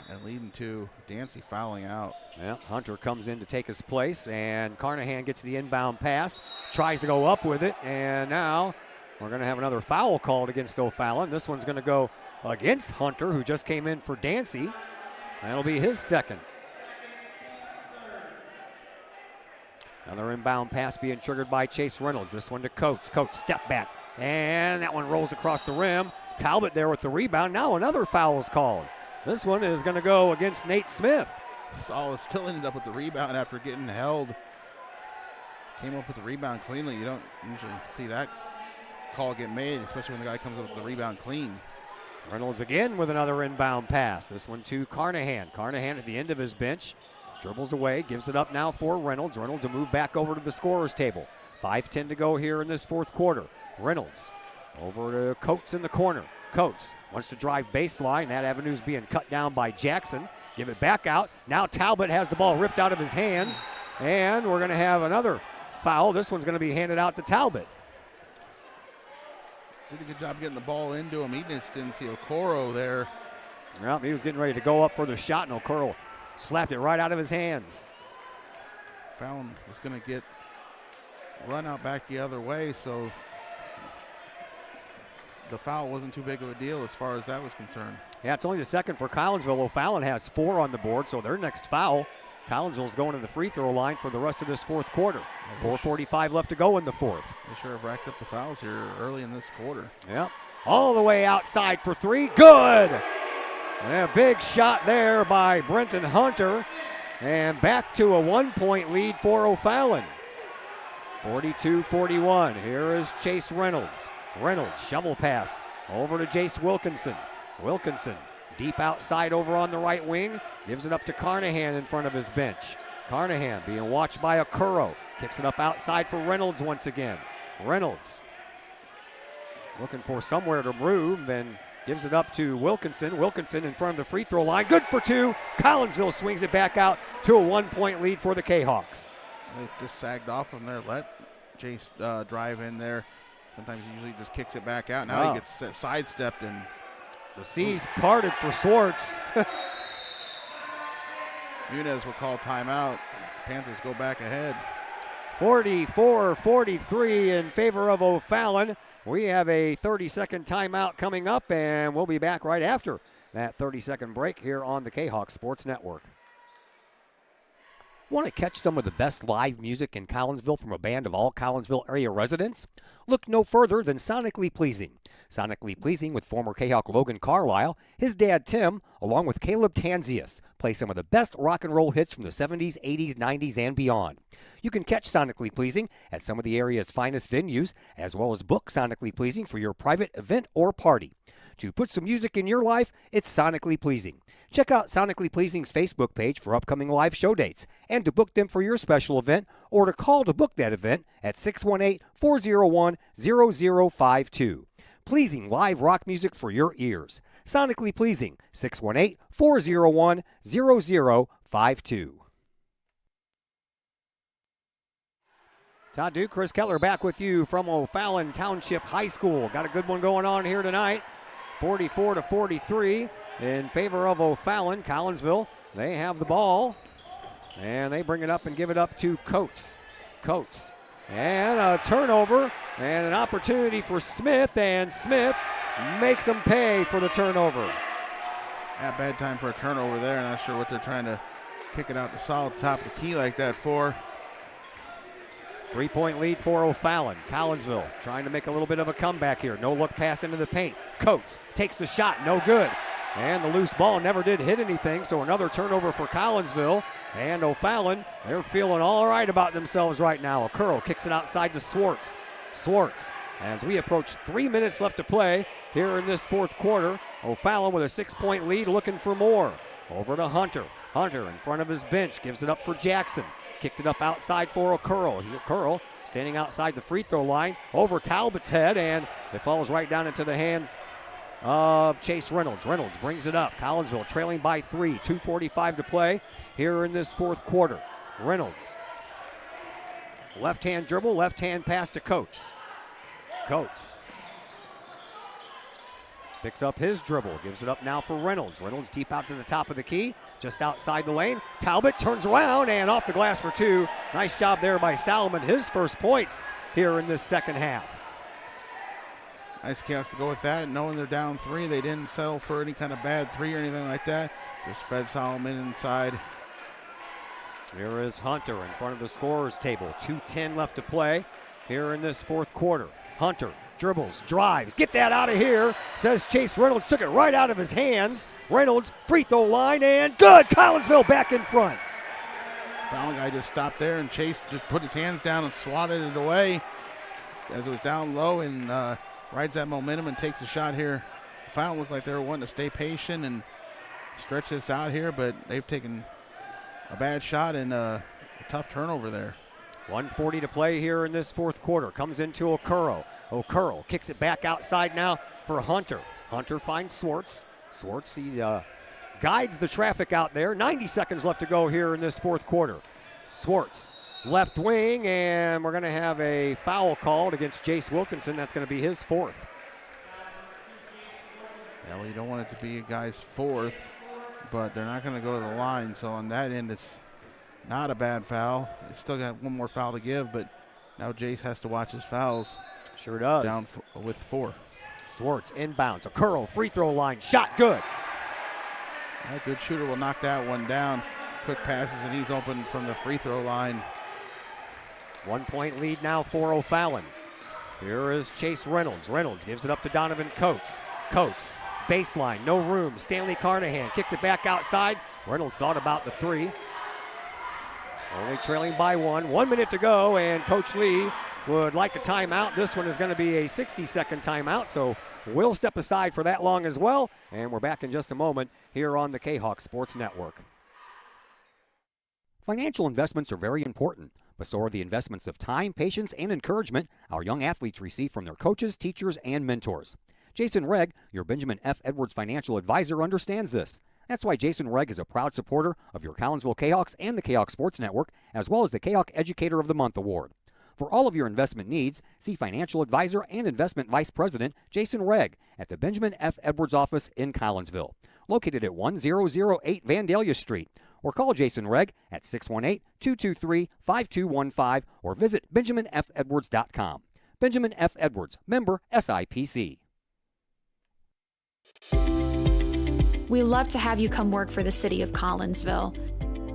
and leading to Dancy fouling out. Yeah, Hunter comes in to take his place, and Carnahan gets the inbound pass, tries to go up with it, and now we're going to have another foul called against O'Fallon. This one's going to go against Hunter, who just came in for Dancy. That'll be his second. Another inbound pass being triggered by Chase Reynolds. This one to Coates. Coates step back, and that one rolls across the rim. Talbot there with the rebound. Now another foul is called. This one is going to go against Nate Smith. Solid still ended up with the rebound after getting held. Came up with the rebound cleanly. You don't usually see that call get made, especially when the guy comes up with the rebound clean. Reynolds again with another inbound pass. This one to Carnahan. Carnahan at the end of his bench. Dribbles away, gives it up now for Reynolds. Reynolds will move back over to the scorer's table. 5:10 to go here in this fourth quarter. Reynolds over to Coates in the corner. Coates wants to drive baseline. That avenue's being cut down by Jackson. Give it back out. Now Talbot has the ball ripped out of his hands. And we're going to have another foul. This one's going to be handed out to Talbot. Did a good job getting the ball into him. He just didn't see Okoro there. Well, he was getting ready to go up for the shot, and Okoro slapped it right out of his hands. Fallon was going to get run out back the other way, so the foul wasn't too big of a deal as far as that was concerned. Yeah, it's only the second for Collinsville. O'Fallon has 4 on the board, so their next foul. Collinsville's going to the free throw line for the rest of this fourth quarter. 4:45 left to go in the fourth. They sure have racked up the fouls here early in this quarter. Yep. All the way outside for 3. Good! And a big shot there by Brenton Hunter. And back to a 1-point lead for O'Fallon. 42-41. Here is Chase Reynolds. Reynolds, shovel pass over to Jace Wilkinson. Wilkinson deep outside over on the right wing. Gives it up to Carnahan in front of his bench. Carnahan being watched by Okoro. Kicks it up outside for Reynolds once again. Reynolds looking for somewhere to move and gives it up to Wilkinson. Wilkinson in front of the free throw line. Good for 2. Collinsville swings it back out to a 1-point lead for the Kahawks. They just sagged off from there. Let Jace drive in there. Sometimes he usually just kicks it back out. Now he gets sidestepped and the seas parted for Swartz. Muniz will call timeout. Panthers go back ahead. 44-43 in favor of O'Fallon. We have a 30-second timeout coming up, and we'll be back right after that 30-second break here on the Kahawk Sports Network. Want to catch some of the best live music in Collinsville from a band of all Collinsville area residents? Look no further than Sonically Pleasing. Sonically Pleasing with former Kahawk Logan Carlisle, his dad Tim, along with Caleb Tanzius, play some of the best rock and roll hits from the 70s, 80s, 90s, and beyond. You can catch Sonically Pleasing at some of the area's finest venues, as well as book Sonically Pleasing for your private event or party. To put some music in your life, it's Sonically Pleasing. Check out Sonically Pleasing's Facebook page for upcoming live show dates and to book them for your special event or to call to book that event at 618-401-0052. Pleasing live rock music for your ears. Sonically Pleasing, 618-401-0052. Todd Duke, Chris Kettler back with you from O'Fallon Township High School. Got a good one going on here tonight. 44-43 in favor of O'Fallon. Collinsville, they have the ball, and they bring it up and give it up to Coates. Coates, and a turnover, and an opportunity for Smith, and Smith makes them pay for the turnover. Yeah, bad time for a turnover there. Not sure what they're trying to kick it out the solid top of the key like that for. 3-point lead for O'Fallon. Collinsville trying to make a little bit of a comeback here. No look pass into the paint. Coates takes the shot, no good. And the loose ball never did hit anything, so another turnover for Collinsville. And O'Fallon, they're feeling all right about themselves right now. Okuro kicks it outside to Swartz. Swartz, as we approach 3 minutes left to play here in this fourth quarter. O'Fallon with a 6-point lead, looking for more. Over to Hunter. Hunter in front of his bench, gives it up for Jackson. Kicked it up outside for Okuro. Okuro standing outside the free throw line, over Talbot's head, and it falls right down into the hands of Chase Reynolds. Reynolds brings it up. Collinsville trailing by 3, 2:45 to play here in this fourth quarter. Reynolds, left-hand dribble, left-hand pass to Coates. Coates picks up his dribble, gives it up now for Reynolds. Reynolds deep out to the top of the key, just outside the lane. Talbot turns around and off the glass for 2. Nice job there by Salomon, his first points here in this second half. Nice chaos to go with that. Knowing they're down 3, they didn't settle for any kind of bad 3 or anything like that. Just fed Salomon inside. Here is Hunter in front of the scorer's table. 2:10 left to play here in this fourth quarter. Hunter dribbles, drives, get that out of here, says Chase Reynolds. Took it right out of his hands. Reynolds, free throw line, and good. Collinsville back in front. Foul guy just stopped there, and Chase just put his hands down and swatted it away as it was down low, and rides that momentum and takes a shot here. Foul looked like they were wanting to stay patient and stretch this out here, but they've taken a bad shot and a tough turnover there. 1:40 to play here in this fourth quarter. Comes into Okuro. Okuro kicks it back outside now for Hunter. Hunter finds Swartz. Swartz, he guides the traffic out there. 90 seconds left to go here in this fourth quarter. Swartz, left wing, and we're going to have a foul called against Jace Wilkinson. That's going to be his 4th. Yeah, well, you don't want it to be a guy's 4th, but they're not going to go to the line, so on that end it's not a bad foul. It's still got one more foul to give, but now Jace has to watch his fouls. Sure does. Down with 4. Swartz inbounds. Okuro, free throw line, shot good. A good shooter will knock that one down. Quick passes, and he's open from the free throw line. 1-point lead now for O'Fallon. Here is Chase Reynolds. Reynolds gives it up to Donovan Coates. Coates, baseline, no room. Stanley Carnahan kicks it back outside. Reynolds thought about the 3. Only trailing by 1. 1 minute to go, and Coach Lee would like a timeout. This one is going to be a 60-second timeout, so we'll step aside for that long as well. And we're back in just a moment here on the Kahok Sports Network. Financial investments are very important, but so are the investments of time, patience, and encouragement our young athletes receive from their coaches, teachers, and mentors. Jason Regg, your Benjamin F. Edwards financial advisor, understands this. That's why Jason Regg is a proud supporter of your Collinsville Kahawks and the Kahok Sports Network, as well as the Kahok Educator of the Month Award. For all of your investment needs, see financial advisor and investment vice president Jason Regg at the Benjamin F. Edwards office in Collinsville, located at 1008 Vandalia Street, or call Jason Regg at 618-223-5215 or visit benjaminfedwards.com. Benjamin F. Edwards, member SIPC. We love to have you come work for the city of Collinsville.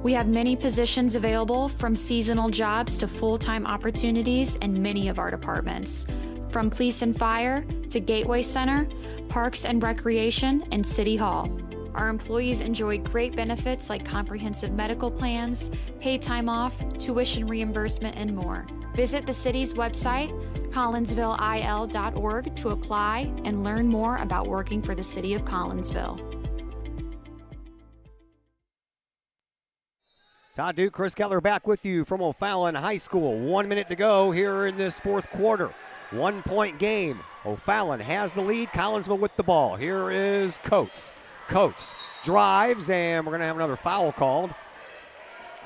We have many positions available, from seasonal jobs to full-time opportunities in many of our departments. From police and fire to Gateway Center, Parks and Recreation, and City Hall. Our employees enjoy great benefits like comprehensive medical plans, paid time off, tuition reimbursement, and more. Visit the city's website, collinsvilleil.org, to apply and learn more about working for the city of Collinsville. Todd Duke, Chris Kettler back with you from O'Fallon High School. 1 minute to go here in this fourth quarter. 1-point game. O'Fallon has the lead. Collinsville with the ball. Here is Coates. Coates drives, and we're going to have another foul called.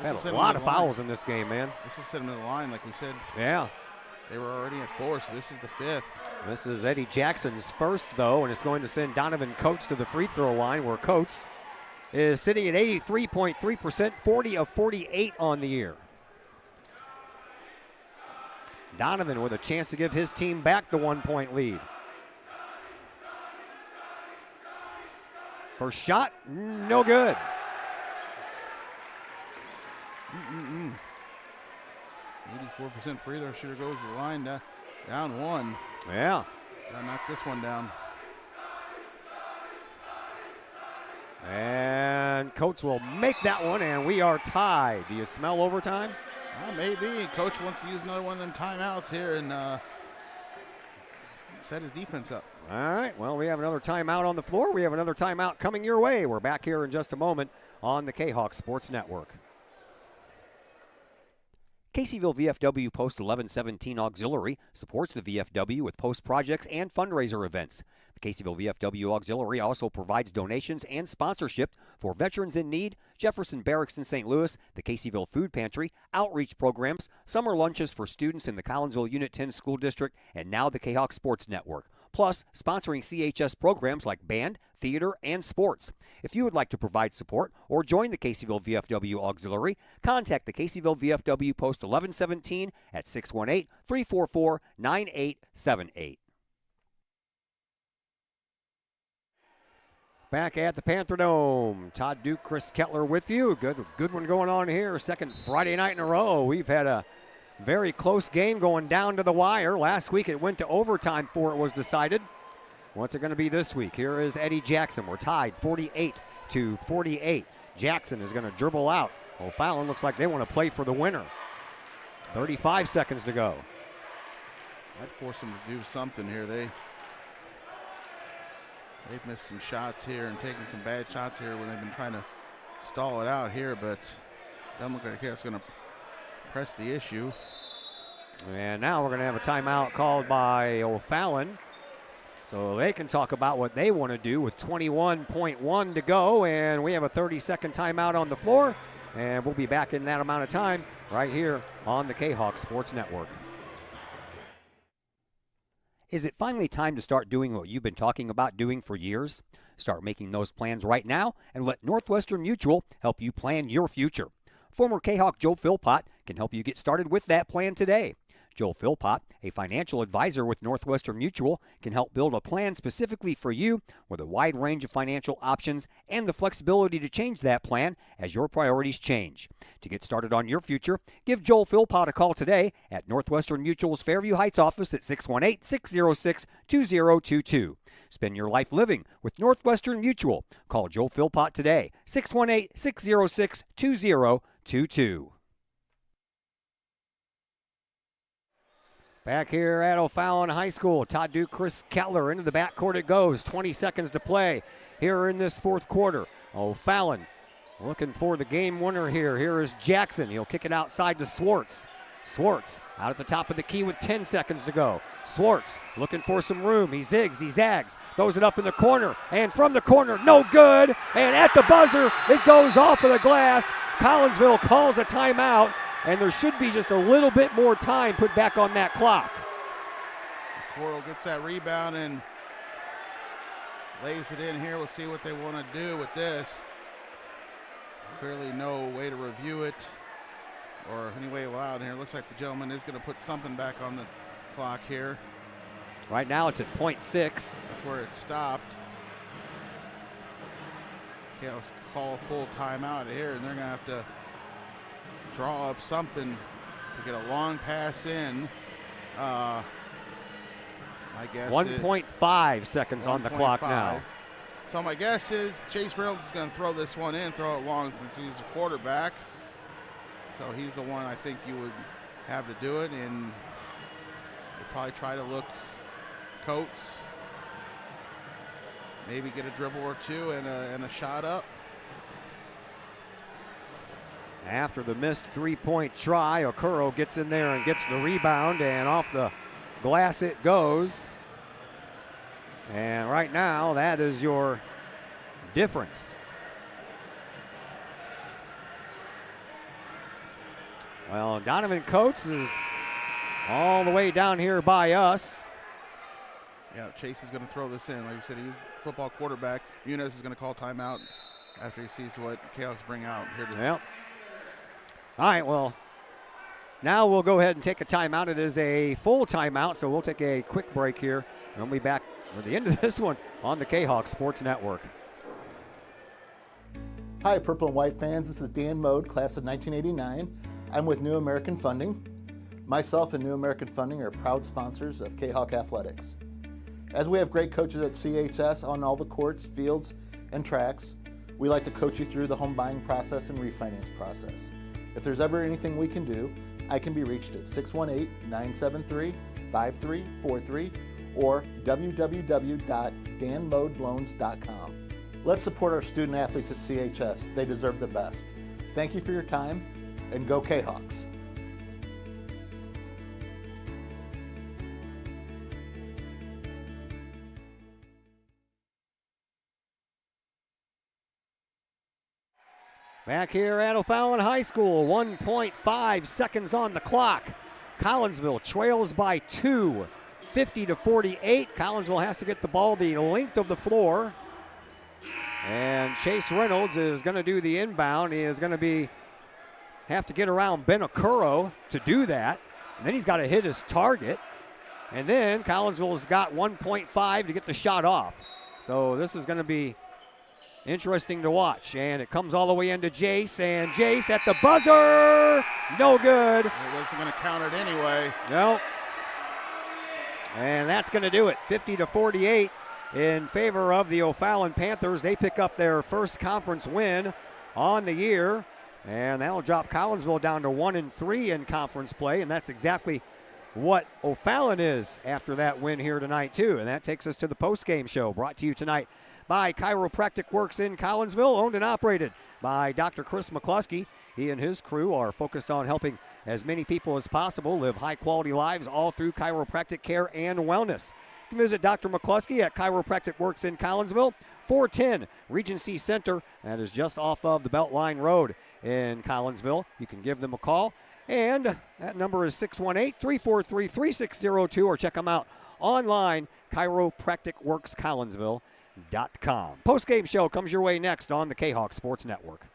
Had a lot of fouls in this game, man. This is setting them in the line, like we said. Yeah. They were already at 4, so this is the 5th. This is Eddie Jackson's first, though, and it's going to send Donovan Coates to the free throw line, where Coates is sitting at 83.3%, 40 of 48 on the year. Donovan with a chance to give his team back the 1-point lead. First shot, no good. 84% free throw shooter goes to the line, down one. Yeah. Gotta knock this one down. And Coates will make that one, and we are tied. Do you smell overtime? Maybe. Coach wants to use another one of them timeouts here and set his defense up. All right, well, we have another timeout on the floor. We have another timeout coming your way. We're back here in just a moment on the Kahok Sports Network. Caseyville VFW Post 1117 Auxiliary supports the VFW with post projects and fundraiser events. The Caseyville VFW Auxiliary also provides donations and sponsorship for Veterans in Need, Jefferson Barracks in St. Louis, the Caseyville Food Pantry, outreach programs, summer lunches for students in the Collinsville Unit 10 School District, and now the Kahok Sports Network. Plus, sponsoring CHS programs like band, theater, and sports. If you would like to provide support or join the Caseyville VFW Auxiliary, contact the Caseyville VFW Post 1117 at 618-344-9878. Back at the Panther Dome, Todd Duke, Chris Kettler with you. Good one going on here. Second Friday night in a row. We've had a very close game going down to the wire. Last week it went to overtime before it was decided. What's it going to be this week? Here is Eddie Jackson. We're tied 48-48. Jackson is going to dribble out. O'Fallon looks like they want to play for the winner. 35 seconds to go. I'd force them to do something here. They've missed some shots here and taken some bad shots here when they've been trying to stall it out here, but doesn't look like it's going to press the issue. And now we're going to have a timeout called by O'Fallon, so they can talk about what they want to do with 21.1 to go, and we have a 30-second timeout on the floor, and we'll be back in that amount of time right here on the Kahok Sports Network. Is it finally time to start doing what you've been talking about doing for years? Start making those plans right now and let Northwestern Mutual help you plan your future. Former Kahok Joe Philpott can help you get started with that plan today. Joe Philpott, a financial advisor with Northwestern Mutual, can help build a plan specifically for you with a wide range of financial options and the flexibility to change that plan as your priorities change. To get started on your future, give Joel Philpott a call today at Northwestern Mutual's Fairview Heights office at 618-606-2022. Spend your life living with Northwestern Mutual. Call Joe Philpott today, 618-606-2022. Back here at O'Fallon High School, Todd Duke, Chris Kettler, into the backcourt it goes. 20 seconds to play here in this fourth quarter. O'Fallon looking for the game winner here. Here is Jackson. He'll kick it outside to Swartz. Swartz out at the top of the key with 10 seconds to go. Swartz looking for some room. He zigs, he zags, throws it up in the corner, and from the corner, no good. And at the buzzer, it goes off of the glass. Collinsville calls a timeout, and there should be just a little bit more time put back on that clock. Coral gets that rebound and lays it in here. We'll see what they want to do with this. Clearly no way to review it or any way allowed here. Looks like the gentleman is going to put something back on the clock here. Right now it's at .6. That's where it stopped. Okay, let's call a full timeout here, and they're going to have to draw up something to get a long pass in. I guess 1.5 seconds on the clock now. So my guess is Chase Reynolds is going to throw this one in, throw it long since he's a quarterback. So he's the one I think you would have to do it, and you'll probably try to look Coates, maybe get a dribble or two and a shot up. After the missed three-point try, Okuro gets in there and gets the rebound, and off the glass it goes. And right now, that is your difference. Well, Donovan Coates is all the way down here by us. Yeah, Chase is going to throw this in. Like you said, he's a football quarterback. Muniz is going to call timeout after he sees what Chaos bring out here today. Yep. All right, well, now we'll go ahead and take a timeout. It is a full timeout, so we'll take a quick break here, and we'll be back for the end of this one on the Kahok Sports Network. Hi, Purple and White fans. This is Dan Mode, class of 1989. I'm with New American Funding. Myself and New American Funding are proud sponsors of Kahok Athletics. As we have great coaches at CHS on all the courts, fields, and tracks, we like to coach you through the home buying process and refinance process. If there's ever anything we can do, I can be reached at 618-973-5343 or www.danmodeloans.com. Let's support our student athletes at CHS. They deserve the best. Thank you for your time, and go Kahawks. Back here at O'Fallon High School, 1.5 seconds on the clock. Collinsville trails by 2, 50-48. Collinsville has to get the ball the length of the floor. And Chase Reynolds is going to do the inbound. He is going to have to get around Ben Okuro to do that. And then he's got to hit his target. And then Collinsville's got 1.5 to get the shot off. So this is going to be interesting to watch. And it comes all the way into Jace. And Jace at the buzzer. No good. It wasn't going to count it anyway. No. And that's going to do it. 50-48 in favor of the O'Fallon Panthers. They pick up their first conference win on the year. And that'll drop Collinsville down to 1-3 in conference play. And that's exactly what O'Fallon is after that win here tonight, too. And that takes us to the post-game show, brought to you tonight by Chiropractic Works in Collinsville, owned and operated by Dr. Chris McCluskey. He and his crew are focused on helping as many people as possible live high-quality lives all through chiropractic care and wellness. You can visit Dr. McCluskey at Chiropractic Works in Collinsville, 410 Regency Center. That is just off of the Beltline Road in Collinsville. You can give them a call. And that number is 618-343-3602, or check them out online, chiropracticworkscollinsville.com. Post-game show comes your way next on the Kahawk Sports Network.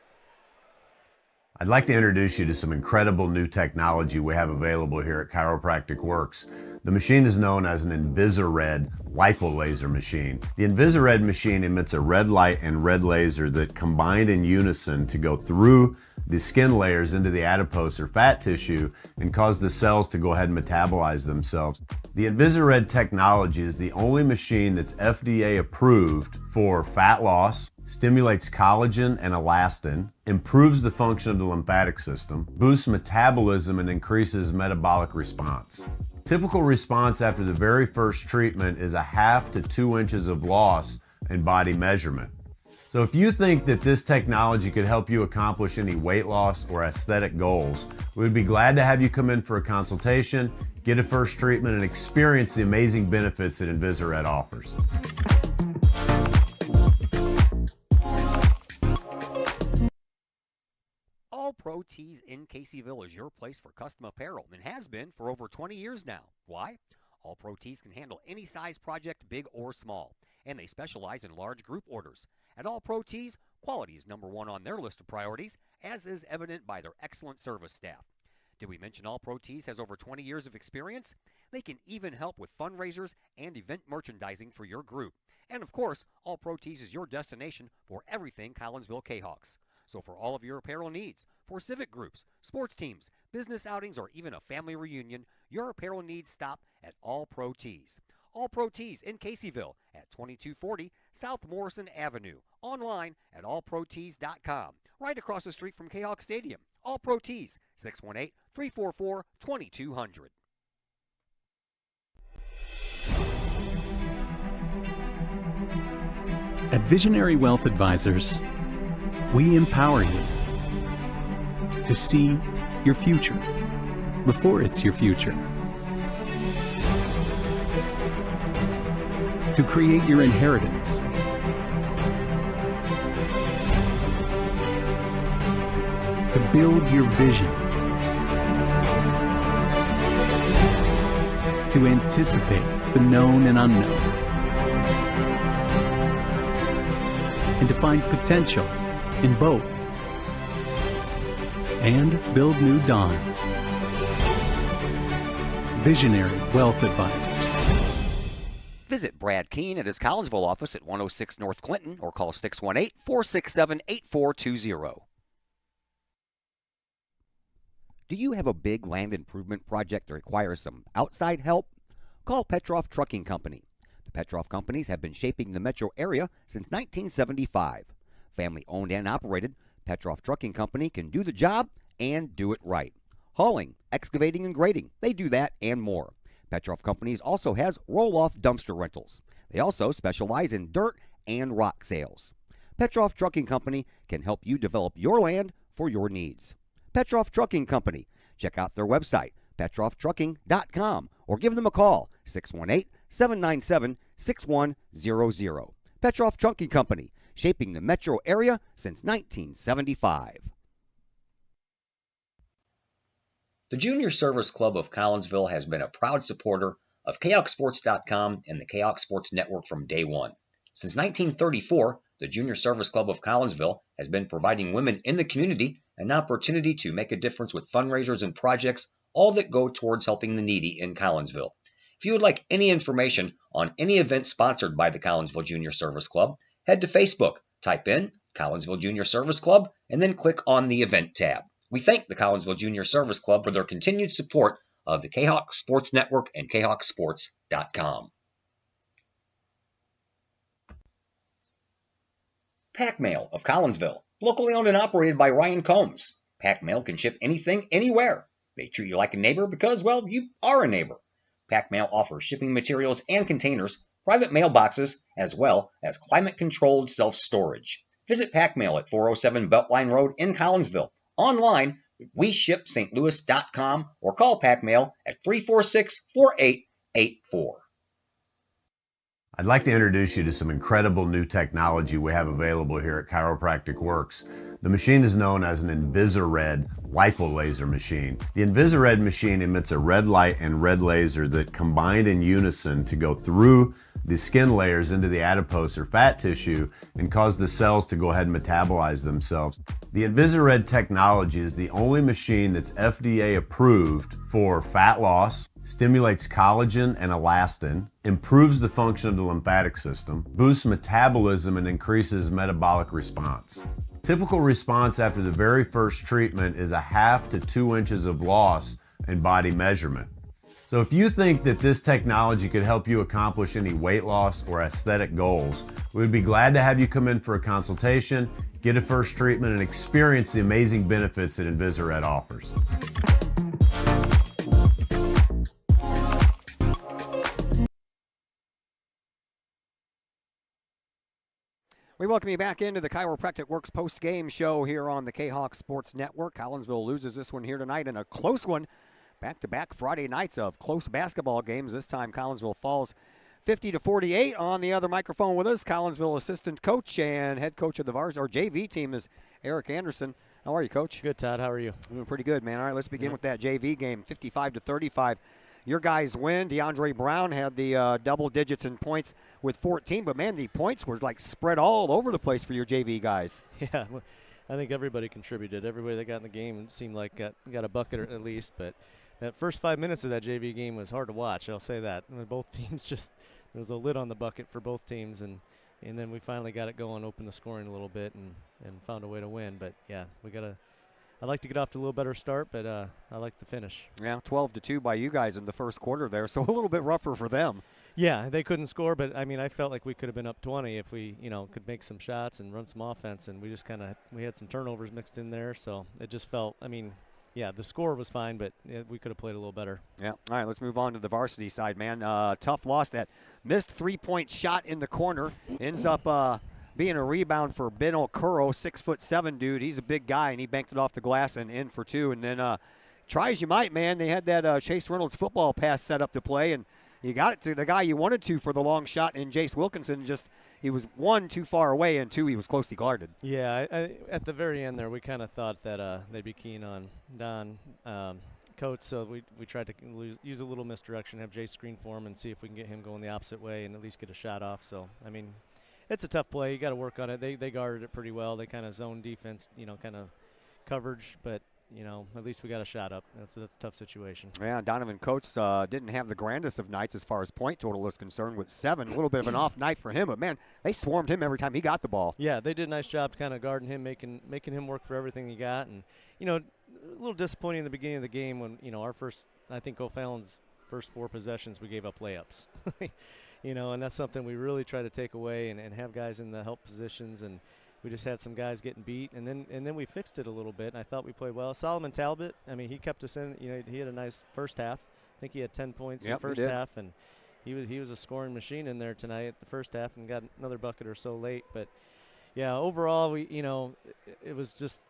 I'd like to introduce you to some incredible new technology we have available here at Chiropractic Works. The machine is known as an Invisired lipolaser machine. The Invisired machine emits a red light and red laser that combine in unison to go through the skin layers into the adipose or fat tissue and cause the cells to go ahead and metabolize themselves. The Invisired technology is the only machine that's FDA approved for fat loss, stimulates collagen and elastin, improves the function of the lymphatic system, boosts metabolism, and increases metabolic response. Typical response after the very first treatment is 1/2 to 2 inches of loss in body measurement. So if you think that this technology could help you accomplish any weight loss or aesthetic goals, we would be glad to have you come in for a consultation, get a first treatment, and experience the amazing benefits that Invisired offers. All Pro Tees in Caseyville is your place for custom apparel and has been for over 20 years now. Why? All Pro Tees can handle any size project, big or small, and they specialize in large group orders. At All Pro Tees, quality is number one on their list of priorities, as is evident by their excellent service staff. Did we mention All Pro Tees has over 20 years of experience? They can even help with fundraisers and event merchandising for your group. And of course, All Pro Tees is your destination for everything Collinsville Kahawks. So for all of your apparel needs, for civic groups, sports teams, business outings, or even a family reunion, your apparel needs stop at All Pro Tees. All Pro Tees in Caseyville at 2240 South Morrison Avenue. Online at allprotees.com. Right across the street from Kahawk Stadium. All Pro Tees, 618-344-2200. At Visionary Wealth Advisors, we empower you to see your future before it's your future, to create your inheritance, to build your vision, to anticipate the known and unknown, and to find potential in both, and build new dawns. Visionary Wealth Advisors. Visit Brad Keene at his Collinsville office at 106 North Clinton or call 618-467-8420. Do you have a big land improvement project that requires some outside help? Call Petroff Trucking Company. The Petroff Companies have been shaping the metro area since 1975. Family owned and operated, Petroff Trucking Company can do the job and do it right. Hauling, excavating, and grading, they do that and more. Petroff Companies also has roll-off dumpster rentals. They also specialize in dirt and rock sales. Petroff Trucking Company can help you develop your land for your needs. Petroff Trucking Company. Check out their website, petrofftrucking.com, or give them a call, 618-797-6100. Petroff Trucking Company, shaping the metro area since 1975. The Junior Service Club of Collinsville has been a proud supporter of KahokSports.com and the Kahok Sports Network from day one. Since 1934, the Junior Service Club of Collinsville has been providing women in the community an opportunity to make a difference with fundraisers and projects, all that go towards helping the needy in Collinsville. If you would like any information on any event sponsored by the Collinsville Junior Service Club, head to Facebook, type in Collinsville Junior Service Club, and then click on the Event tab. We thank the Collinsville Junior Service Club for their continued support of the Kahok Sports Network and KahokSports.com. Pack Mail of Collinsville, locally owned and operated by Ryan Combs. Pack Mail can ship anything, anywhere. They treat you like a neighbor because, well, you are a neighbor. Pack Mail offers shipping materials and containers, private mailboxes, as well as climate-controlled self-storage. Visit Pack Mail at 407 Beltline Road in Collinsville. Online, WeShipStLouis.com, or call Pack Mail at 346-4884. I'd like to introduce you to some incredible new technology we have available here at Chiropractic Works. The machine is known as an InvisiRed lipolaser machine. The InvisiRed machine emits a red light and red laser that combine in unison to go through the skin layers into the adipose or fat tissue and cause the cells to go ahead and metabolize themselves. The InvisiRed technology is the only machine that's FDA approved for fat loss, stimulates collagen and elastin, improves the function of the lymphatic system, boosts metabolism, and increases metabolic response. Typical response after the very first treatment is 1/2 to 2 inches of loss in body measurement. So if you think that this technology could help you accomplish any weight loss or aesthetic goals, we would be glad to have you come in for a consultation, get a first treatment, and experience the amazing benefits that InvisiRed offers. We welcome you back into the Chiropractic Works post-game show here on the Kahok Sports Network. Collinsville loses this one here tonight in a close one. Back-to-back Friday nights of close basketball games. This time Collinsville falls 50-48. On the other microphone with us, Collinsville assistant coach and head coach of the JV team is Eric Anderson. How are you, Coach? Good, Todd. How are you? Doing pretty good, man. All right, let's begin with that JV game, 55-35. Your guys win. DeAndre Brown had the double digits in points with 14, but, man, the points were, like, spread all over the place for your JV guys. Yeah, I think everybody contributed. Everybody that got in the game it seemed like got a bucket at least, but that first 5 minutes of that JV game was hard to watch, I'll say that. Both teams just – there was a lid on the bucket for both teams, and then we finally got it going, opened the scoring a little bit, and found a way to win. But, yeah, we got to – I'd like to get off to a little better start, but I like the finish. Yeah, 12-2 by you guys in the first quarter there, so a little bit rougher for them. Yeah, they couldn't score, but, I mean, I felt like we could have been up 20 if we, could make some shots and run some offense, and we just we had some turnovers mixed in there, so it just felt, I mean, yeah, the score was fine, but we could have played a little better. Yeah. All right, let's move on to the varsity side, man. Tough loss. That missed three-point shot in the corner ends up being a rebound for Ben Okuro, 6'7" dude. He's a big guy, and he banked it off the glass and in for two. And then try as you might, man, they had that Chase Reynolds football pass set up to play, and you got it to the guy you wanted to for the long shot in Jace Wilkinson. Just he was, one, too far away, and two, he was closely guarded. Yeah, at the very end there, we kind of thought that they'd be keen on Don Coates, so we tried to use a little misdirection, have Jace screen for him, and see if we can get him going the opposite way and at least get a shot off. So, I mean, it's a tough play. You got to work on it. They guarded it pretty well. They kind of zone defense, kind of coverage. But at least we got a shot up. That's a tough situation. Yeah, Donovan Coates didn't have the grandest of nights as far as point total is concerned with 7. A little bit of an off night for him, but, man, they swarmed him every time he got the ball. Yeah, they did a nice job kind of guarding him, making him work for everything he got. And, a little disappointing in the beginning of the game when, I think O'Fallon's first 4 possessions we gave up layups. And that's something we really try to take away and have guys in the help positions, and we just had some guys getting beat, and then we fixed it a little bit, and I thought we played well. Solomon Talbot, he kept us in. He had a nice first half. I think he had 10 points in the first half, and he was a scoring machine in there tonight at the first half, and got another bucket or so late. But yeah, overall it was just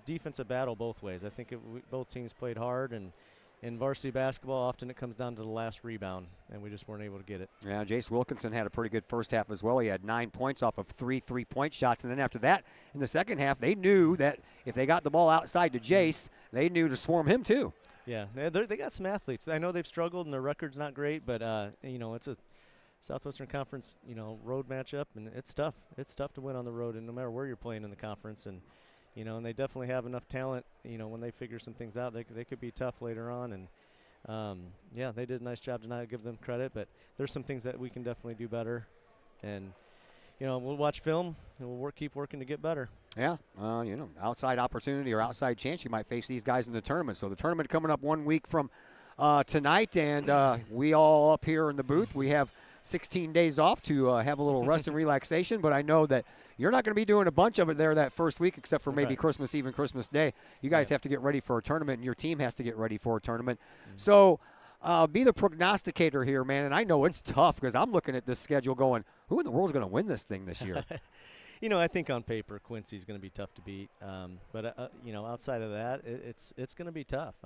defensive battle both ways. I think both teams played hard, and in varsity basketball, often it comes down to the last rebound, and we just weren't able to get it. Yeah, Jace Wilkinson had a pretty good first half as well. He had 9 points off of 3 3-point shots, and then after that, in the second half, they knew that if they got the ball outside to Jace, they knew to swarm him too. Yeah, they got some athletes. I know they've struggled, and their record's not great, but it's a Southwestern Conference road matchup, and it's tough. It's tough to win on the road, and no matter where you're playing in the conference, and and they definitely have enough talent. When they figure some things out, they could be tough later on. And they did a nice job tonight. I give them credit, but there's some things that we can definitely do better. And we'll watch film and we'll keep working to get better. Yeah, outside opportunity or outside chance you might face these guys in the tournament. So the tournament coming up 1 week from tonight, and we all up here in the booth, we have 16 days off to have a little rest and relaxation, but I know that you're not going to be doing a bunch of it there that first week except for maybe Christmas Eve and Christmas Day. You guys have to get ready for a tournament, and your team has to get ready for a tournament. So be the prognosticator here, man, and I know it's tough because I'm looking at this schedule going, who in the world is going to win this thing this year? I think on paper Quincy's going to be tough to beat, but outside of that, it's going to be tough.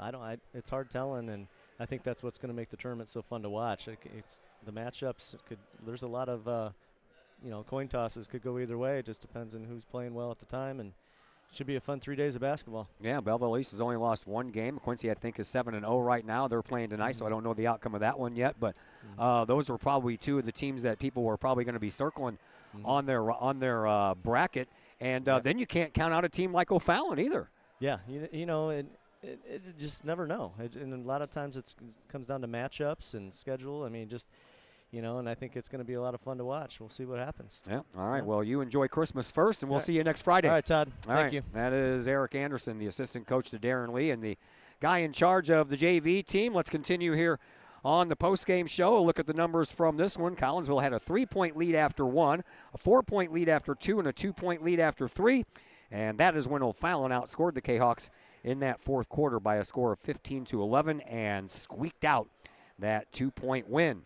It's hard telling, and I think that's what's going to make the tournament so fun to watch. It's the matchups. There's a lot of coin tosses could go either way. It just depends on who's playing well at the time, and it should be a fun 3 days of basketball. Yeah, Belleville East has only lost 1 game. Quincy, I think, is 7-0 right now. They're playing tonight, so I don't know the outcome of that one yet. But those are probably 2 of the teams that people were probably going to be circling on their bracket. And then you can't count out a team like O'Fallon either. Yeah, it just never know. And a lot of times it comes down to matchups and schedule. And I think it's going to be a lot of fun to watch. We'll see what happens. Yeah. All right. Well, you enjoy Christmas first, and we'll see you next Friday. All right, Todd. Thank you. That is Eric Anderson, the assistant coach to Darren Lee, and the guy in charge of the JV team. Let's continue here on the postgame show. A look at the numbers from this one. Collinsville had a 3-point lead after 1, a 4-point lead after 2, and a 2-point lead after 3. And that is when O'Fallon outscored the Kahawks in that fourth quarter by a score of 15-11 and squeaked out that 2-point win.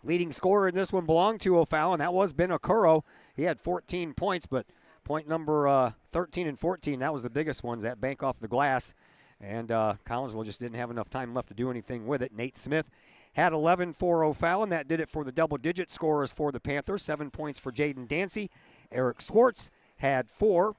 Leading scorer in this one belonged to O'Fallon. That was Ben Okuro. He had 14 points, but point number 13 and 14, that was the biggest ones, that bank off the glass. And Collinsville just didn't have enough time left to do anything with it. Nate Smith had 11 for O'Fallon. That did it for the double-digit scorers for the Panthers. 7 points for Jaden Dancy. Eric Swartz had 4.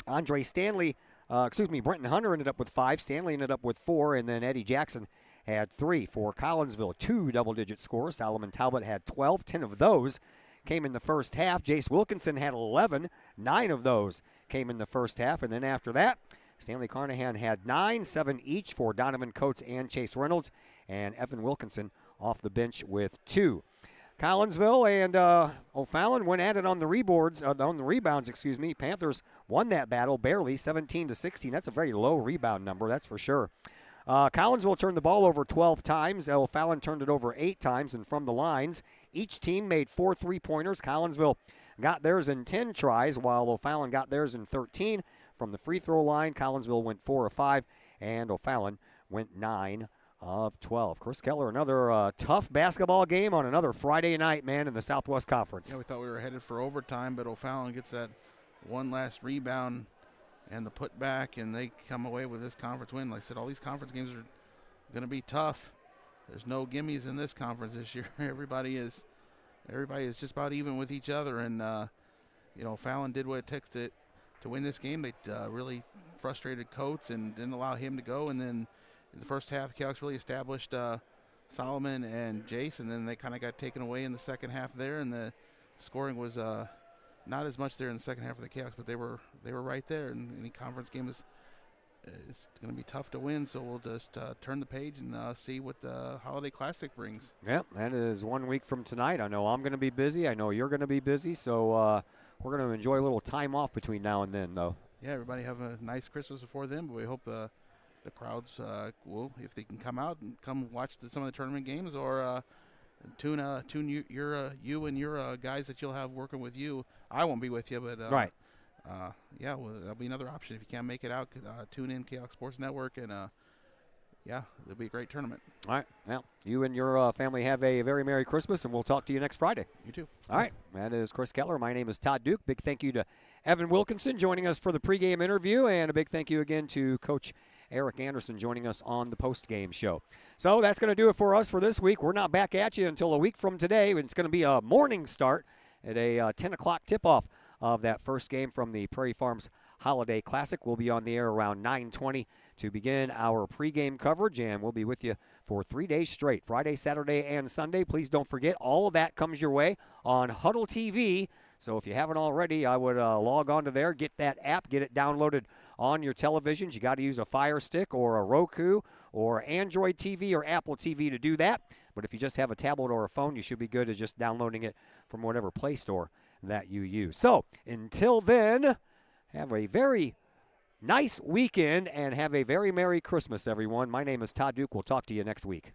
Brenton Hunter ended up with 5. Stanley ended up with 4. And then Eddie Jackson had 3 for Collinsville. 2 double-digit scores. Solomon Talbot had 12. 10 of those came in the first half. Jace Wilkinson had 11. 9 of those came in the first half. And then after that, Stanley Carnahan had 9, 7 each for Donovan Coates and Chase Reynolds. And Evan Wilkinson off the bench with 2. Collinsville and O'Fallon went at it on the rebounds. Panthers won that battle barely, 17-16. That's a very low rebound number, that's for sure. Collinsville turned the ball over 12 times. O'Fallon turned it over 8 times, and from the lines, each team made 4 3-pointers. Collinsville got theirs in 10 tries, while O'Fallon got theirs in 13. From the free throw line, Collinsville went 4 of 5, and O'Fallon went 9 of 12. Chris Keller, another tough basketball game on another Friday night, man, in the Southwest Conference. Yeah, we thought we were headed for overtime, but O'Fallon gets that one last rebound and the putback, and they come away with this conference win. Like I said, all these conference games are going to be tough. There's no gimmies in this conference this year. Everybody is just about even with each other, and O'Fallon did what it takes to win this game. They really frustrated Coates and didn't allow him to go, and then in the first half, the Kahawks really established Solomon and Jace, and then they kind of got taken away in the second half there, and the scoring was not as much there in the second half of the Kahawks, but they were right there. And any conference game is it's going to be tough to win, so we'll just turn the page and see what the Holiday Classic brings. Yep, that is 1 week from tonight. I know I'm going to be busy. I know you're going to be busy, so we're going to enjoy a little time off between now and then, though. Yeah, everybody have a nice Christmas before then, but we hope the crowds will, if they can come out and come watch some of the tournament games, or tune you and your guys that you'll have working with you. I won't be with you, but right. Yeah, well, that'll be another option. If you can't make it out, tune in Kahok Sports Network, and yeah, it'll be a great tournament. All right. Well, you and your family have a very Merry Christmas, and we'll talk to you next Friday. You too. All right. That is Chris Keller. My name is Todd Duke. Big thank you to Evan Wilkinson joining us for the pregame interview, and a big thank you again to Coach Eric Anderson joining us on the postgame show. So that's going to do it for us for this week. We're not back at you until a week from today. It's going to be a morning start at a 10 o'clock tip-off of that first game from the Prairie Farms Holiday Classic. We'll be on the air around 9:20 to begin our pregame coverage, and we'll be with you for 3 days straight, Friday, Saturday, and Sunday. Please don't forget, all of that comes your way on Huddle TV. So if you haven't already, I would log on to there, get that app, get it downloaded on your televisions. You got to use a Fire Stick or a Roku or Android TV or Apple TV to do that. But if you just have a tablet or a phone, you should be good at just downloading it from whatever Play Store that you use. So until then, have a very nice weekend and have a very Merry Christmas, everyone. My name is Todd Duke. We'll talk to you next week.